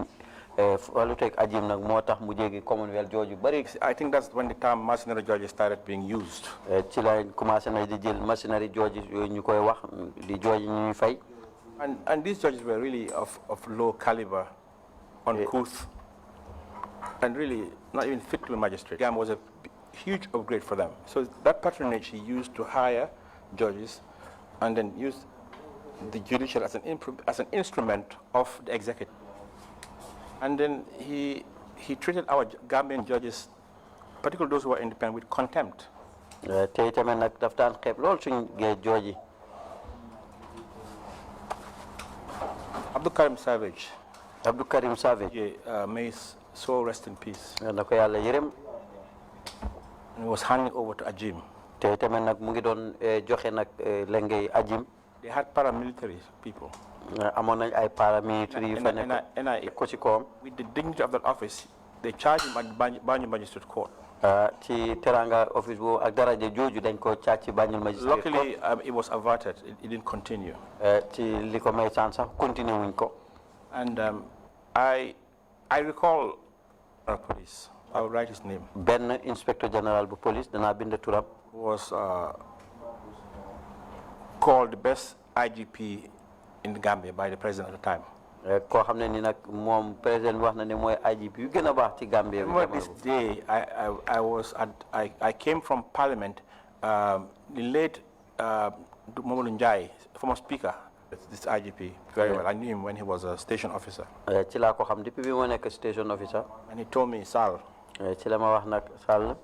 wàllu teg ajim nag moo tax mu jéggi Commonwealth jooju bari. I think that's when the term mercenary judges started being used. ci la commencé na di jël mercenary judges yooyu ñu koy wax di judge ñuy fay. And these judges were really of low caliber, uncouth, and really not even fit to be magistrate. Gam was a huge upgrade for them. So that patronage he used to hire judges and then use the judicial as an instrument of the executive. And then he treated our Gambian judges, particularly those who were independent, with contempt. te itamit nag daf daan xeeb lool suñ judge yi. Abdul Karim Savage. Abdul Karim Savage. Yeah, may his soul rest in peace. na ko yàlla yërëm. And he was handing over to Ajim. te itamit nag mu ngi doon joxe nag lengay Ajim. They had paramilitary people. amoon nañ ay paramilitary yu fa nekk ko ci kawam. With the dignity of that office, they charged him at the Banjul Magistrate Court. ci teranga office boobu ak daraja jooju dañ ko càcc ci Banjul Magistrate Court. Luckily, it was averted. It didn't continue. ci li ko may chance sax continué wuñ ko. And I recall our police. I will write his name. benn inspector general bu police danaa bind turam. Was called the best IGP in the Gambia by the president at the time. koo xam ne ni nag moom président wax na ne mooy IGP yu gën a baax ci Gambia. Remember this day, I came from Parliament. The late Mamadou Njai, former speaker, this IGP very well. I knew him when he was a station officer. ci laa ko xam depuis bi mu nekk station officer. And he told me, Sal, ci la ma wax nag Sall.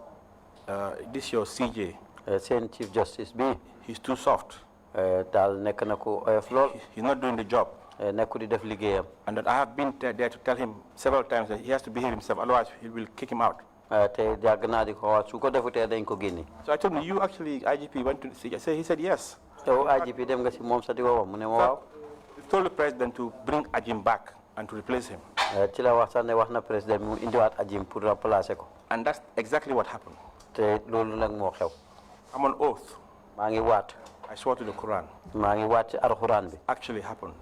this your CJ. seen chief justice bi. He's too soft. daal nekk na ko oyof lool. He's not doing the job. nekku di def liggéeyam. And that I have been there to tell him several times that he has to behave himself, otherwise he will kick him out. te yàgg naa di ko wax su ko defutee dañ ko génne. So I told him, you actually, IGP, went to see. He said yes. yow IGP dem nga si moom sa di ko wax mu ne ma waaw. He told the president to bring Ajim back and to replace him. ci la wax sax ne wax na président mu indiwaat Ajim pour remplacer ko. And that's exactly what happened. te loolu nag moo xew. I'm on oath. maa ngi waat. I swore to the Quran. maa ngi waat ci Alxuraan bi. Actually happened.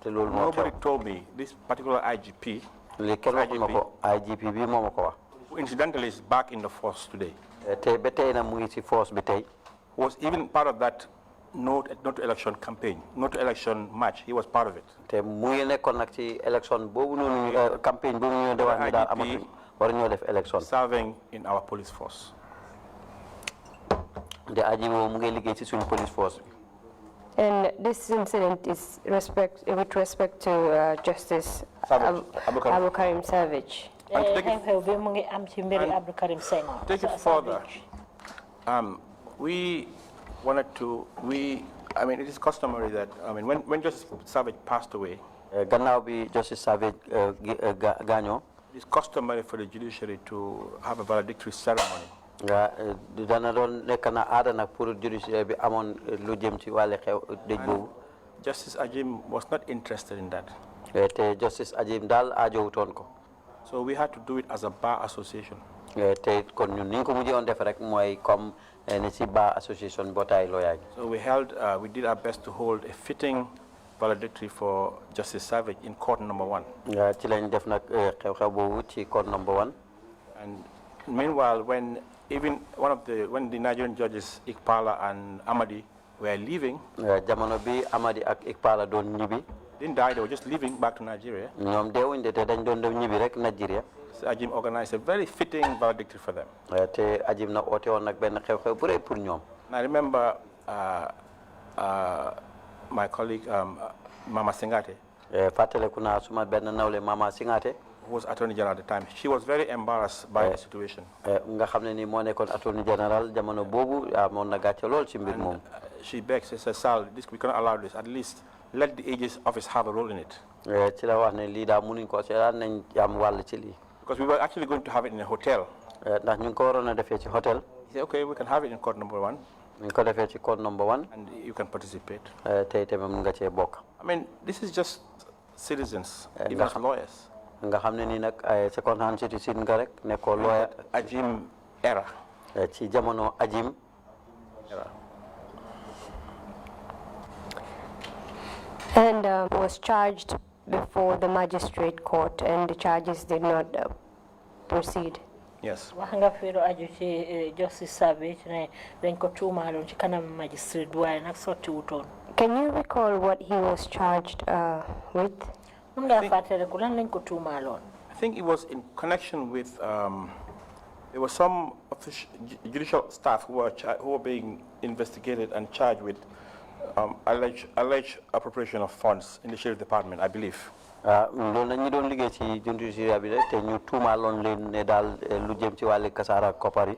te loolu moo xew. Nobody told me this particular IGP. li kenn waxul ma ko IGP bi moo ma ko wax. Who incidentally is back in the force today. te ba tey nag mu ngi ci force bi tey. Was even part of that no to election campaign, no to election match. He was part of it. te mu ngi nekkoon nag ci élection boobu noonu campagne boobu ñu de wax ni daal amatuñ war ñoo def élection. Serving in our police force. de IGP mu ngi liggéey ci suñu police force bi. And this incident is with respect to Justice Abu Karim Savage. xew-xew bi mu ngi am ci mbiri Abdou Karim Senghor. Take it further. We wanted to, I mean, it is customary that, I mean, when Justice Savage passed away, gannaaw bi Justice Savage gaañoo. it's customary for the judiciary to have a valedictory ceremony. nga dana doon nekk na aada nag pour judiciaire bi amoon lu jëm ci wàllu xew dëj boobu. Justice Ajim was not interested in that. te Justice Ajim daal aajowutoon ko. So we had to do it as a bar association. te kon ñun ni ñu ko mujjee woon def rek mooy comme ni ci bar association mbootaay lawyer gi. So we did our best to hold a fitting valedictory for Justice Savage in court number 1. ci lañ def nag xew-xew boobu ci court number 1. And meanwhile, when the Nigerian judges Ikpala and Amadi were leaving, jamono bi Amadi ak Ikpala doon ñibbi. didn't die, they were just leaving back to Nigeria. ñoom deewuñ de te dañ doon dem ñibbi rek Nigeria. So Ajim organized a very fitting valedictory for them. te Ajim na oote woon nag benn xew-xew bu rëy pour ñoom. And I remember my colleague Mama Singate. fàttaleku naa suma benn nawle Mama Singate. Who was Attorney General at the time. She was very embarrassed by the situation. nga xam ne ni moo nekkoon Attorney General jamono boobu amoon na gàcce lool ci mbir moom. She begged, she said, Sal, we cannot allow this. At least let the AG's office have a role in it. ci la wax ne lii daal mënuñ ko seetaan nañ am wàll ci lii. Because we were actually going to have it in a hotel. ndax ñu ngi ko waroon a defee ci hotel. He said, okay, we can have it in court number 1. ñu ngi ko defee ci court number 1. And you can participate. tey tamit mun nga cee bokk. I mean, this is just citizens, even as lawyers. nga xam ne ni nag ay second hand citizen nga rek nekkoo lawyer. Ajim era. ci jamono Ajim era. And was charged before the magistrate court and the charges did not proceed. Yes. wax nga fi lu aju ci Justice Savage ne dañ ko tuumaaloon ci kanam magistrate bi waaye nag sotti wutoon. Can you recall what he was charged with? Mun nga fàttaliku lan lañ ko tuumaaloon. I think it was in connection with there was some judicial staff who were being investigated and charged with alleged appropriation of funds in the Sheriff Department, I believe. loolu nag ñi doon liggéey ci judiciaire bi rek te ñu tuumaaloon leen ne daal lu jëm ci wàllu kasaara koppar yi.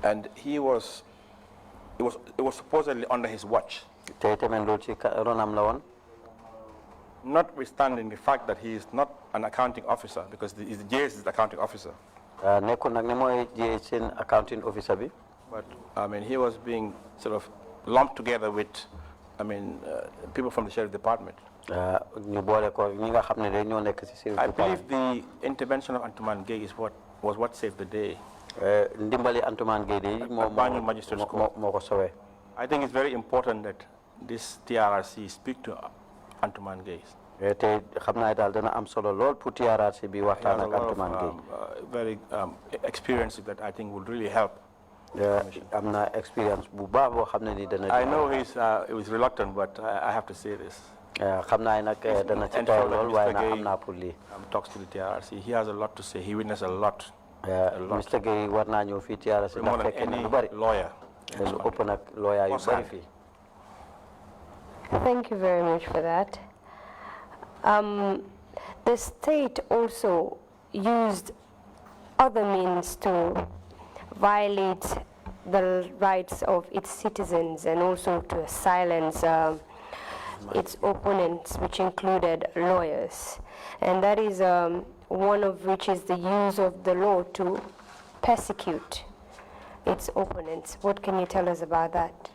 And it was supposedly under his watch. te tamit loolu ci ronam la woon. Notwithstanding the fact that he is not an accounting officer, because the JS is the accounting officer. nekkul nag ne mooy seen accounting officer bi. But I mean, he was being sort of lumped together with, people from the Sheriff Department. ñu boole ko ñi nga xam ne de ñoo nekk ci Sheriff Department. I believe the intervention of Antuman Gay was what saved the day. ndimbali Antuman Gay de moo ko sowee. I think it's very important that this TRRC speak to Antuman Gay. te xam naa daal dana am solo lool pour TRRC bi waxtaan ak Antuman Gay. Very experience that I think would really help. am na experience bu baax boo xam ne ni dana. I know he was reluctant, but I have to say this. xam naa nag dana ci taw lool waaye nag am naa pour lii. Talks to the TRRC. He has a lot to say. He witnessed a lot. Mr. Gay war naa ñëw fii TRRC More ndax than fekk na any lu bari. lawyer. lu ëpp nag lawyer yu bari fii. Thank you very much for that. The state also used other means to violate the rights of its citizens and also to silence its opponents, which included lawyers. And that is one of which is the use of the law to persecute its opponents. What can you tell us about that?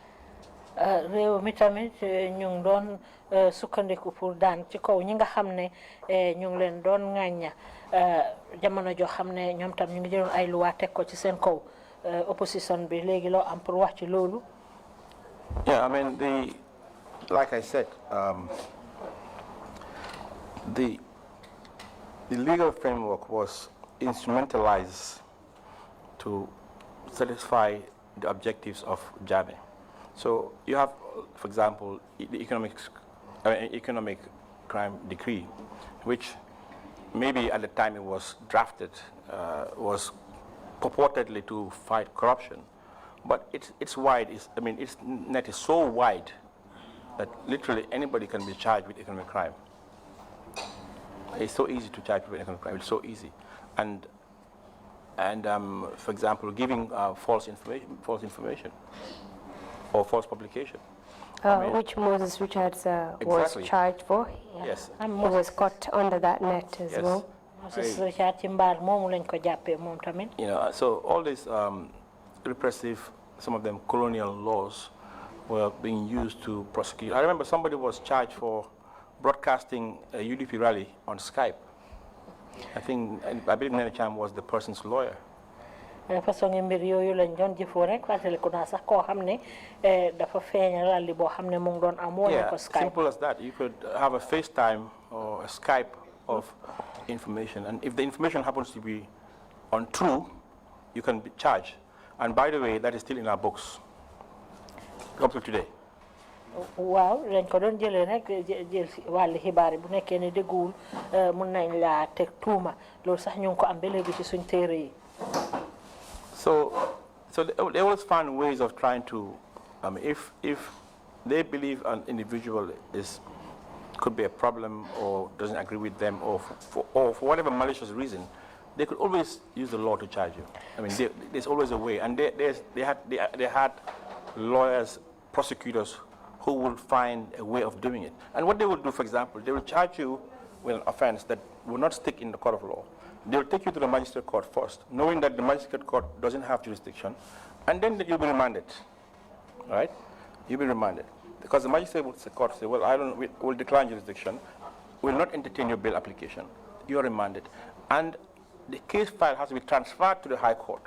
réew mi tamit ñu ngi doon sukkandiku pour daan ci kaw ñi nga xam ne ñu ngi leen doon ŋàñña jamono joo xam ne ñoom tam ñu ngi jëloon ay luwaa teg ko ci seen kaw opposition bi léegi loo am pour wax ci loolu. Yeah, I mean, like I said, the legal framework was instrumentalized to satisfy the objectives of JAME. So you have, for example, the economic crime decree, which maybe at the time it was drafted was purportedly to fight corruption, but its net is so wide that literally anybody can be charged with economic crime. It's so easy to charge with economic crime. It's so easy, and for example, giving false information or false publication. Which Moses Richards was charged for. Yeah. Yes. He was caught under that net as well. Moses Richards ci mbaar moomu lañ ko jàppee moom tamit. So all these repressive, some of them colonial laws, were being used to prosecute. I remember somebody was charged for broadcasting a UDP rally on Skype. I believe Nene Cham was the person's lawyer. façon mbir yooyu lañ doon jëfoo rek fàttaliku naa sax koo xam ne dafa feeñal rally boo xam ne mu ngi doon am wone ko Skype. Simple as that. You could have a FaceTime or a Skype of information, and if the information happens to be untrue, you can be charged. And by the way, that is still in our books up to today. waaw lañ ko doon jëlee rek jël wàllu xibaar yi bu nekkee ne dëgguwul mun nañ laa teg tuuma loolu sax ñu ngi ko am ba léegi ci suñ téere yi. So they always find ways of trying to, if they believe an individual could be a problem or doesn't agree with them or for whatever malicious reason, they could always use the law to charge you. There's always a way, and they had lawyers, prosecutors who will find a way of doing it. And what they will do, for example, they will charge you with an offense that will not stick in the court of law. They'll take you to the magistrate court first, knowing that the magistrate court doesn't have jurisdiction, and then you'll be remanded, right? You'll be remanded. Because the magistrate court will say, well, we'll decline jurisdiction, we'll not entertain your bail application. You're remanded. And the case file has to be transferred to the High Court.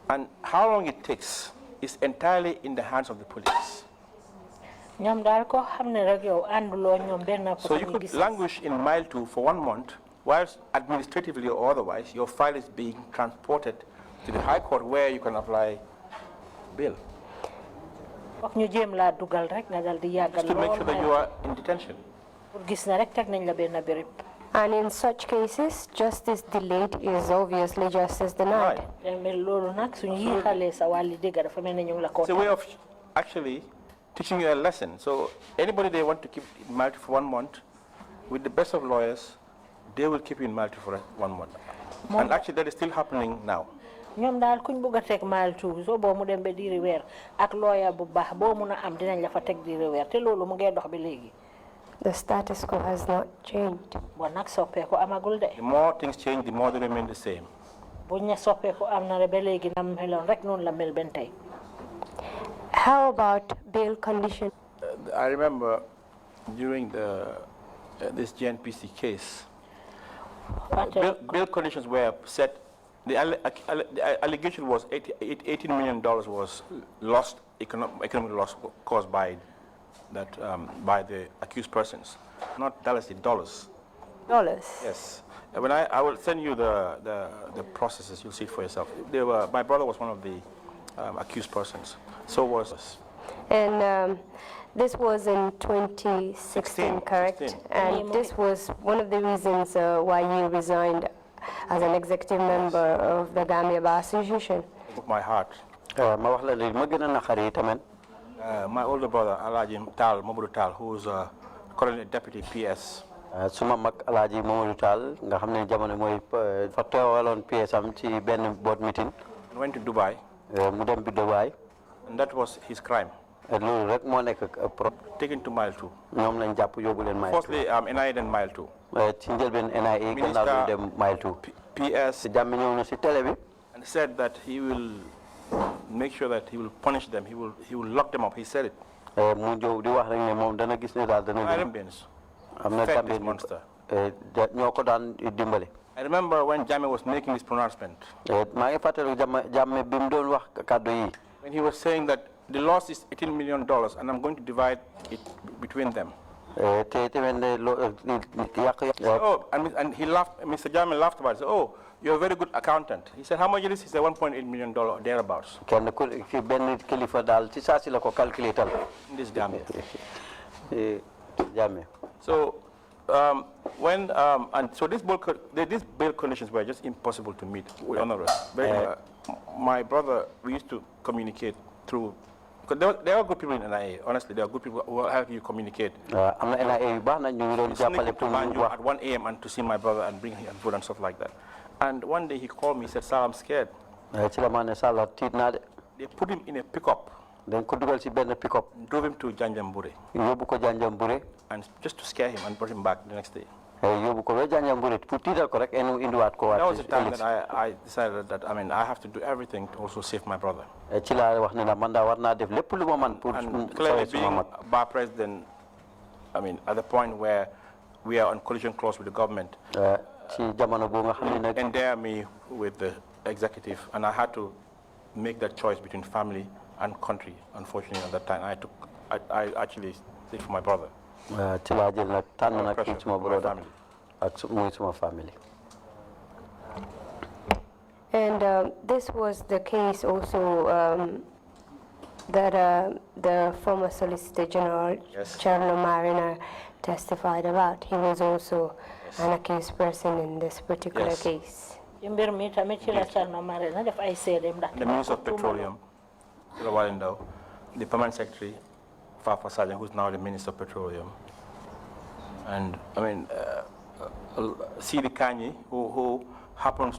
And how long it takes is entirely in the hands of the police. So you could languish in mile 2 for 1 month, whilst administratively or otherwise, your file is being transported to the High Court where you can apply bail. Just to make sure that you are in detention. And in such cases, justice delayed is obviously justice denied. It's a way of actually teaching you a lesson. So anybody they want to keep in Malta for 1 month, with the best of lawyers, they will keep you in Malta for 1 month. And actually that is still happening now. ñom dal kuñ bëgga tek mal tu so bo mu dem be diri wër ak lawyer bu baax bo mëna am dinañ la fa tek diri wër té lolu mu ngay dox bi légui. The status quo has not changed. Bon nak soppé ko amagul dé. The more things change, the more they remain the same. Buñ ne soppé ko am na be légui nam melon rek non la mel ben tay. How about bail conditions? I remember during this GNPC case, bail conditions were set. The allegation was $18 million was lost, economic loss caused by that by the accused persons, not dollars, dollars. Dollars. Yes. When I will send you the processes, you'll see it for yourself. My brother was one of the accused persons. So was us. And this was in 2016, correct? 16. And this was one of the reasons why you resigned as an executive member of the Gambia Bar Association. It broke my heart. My older brother, Salieu Taal, who's currently deputy PS. Suma mak Alhaji Mamadou Taal nga xamne jamono moy fa tewalon PS am ci ben board meeting. Went to Dubai. Mu dem bi Dubai. And that was his crime. Lolu rek mo nek Taken to mile 2. ñom lañ japp yobul len mile 2. Firstly, NIA then mile 2. Ci njël ben NIA gannaaw dem mile 2. PS jamm ñew na ci télé bi and said that he will make sure that he will punish them. He will lock them up. He said it. mu jow di wax rek ne mom dana gis ne dal dana amna tambe monster. ñoko daan dimbale. I remember when Jammeh was making this pronouncement. Ma ngi fatelu Jammeh bim doon wax kaddu yi. When he was saying that the loss is $18 million and I'm going to divide it between them. Oh, and he laughed, Mr. Jammeh laughed about it. Said, oh, you're a very good accountant. He said, how much is it? He said, $1.8 million, thereabouts. In this Gambia. So, these bail conditions were just impossible to meet with honorers. My brother, we used to communicate through. Because there are good people in NIA. Honestly, there are good people who will help you communicate. At 1 a.m. and to see my brother and bring him food and stuff like that. And one day he called me, he said, Sal, I'm scared. They put him in a pickup. Then could go see Ben pickup. Drove him to Janjambure. And just to scare him and brought him back the next day. That was the time that I decided that I have to do everything to also save my brother. And clearly being bar president, at the point where we are on collision clause with the government, endear me with the executive, and I had to make that choice between family and country. Unfortunately, at that time, I actually stayed for my brother. Family. And this was the case also that the former Solicitor General, Charles Mariner, testified about. He was also an accused person in this particular case. The Minister of Petroleum, the Permanent Secretary, Fafa Sajan, who's now the Minister of Petroleum, and Sidi Kanyi, who happens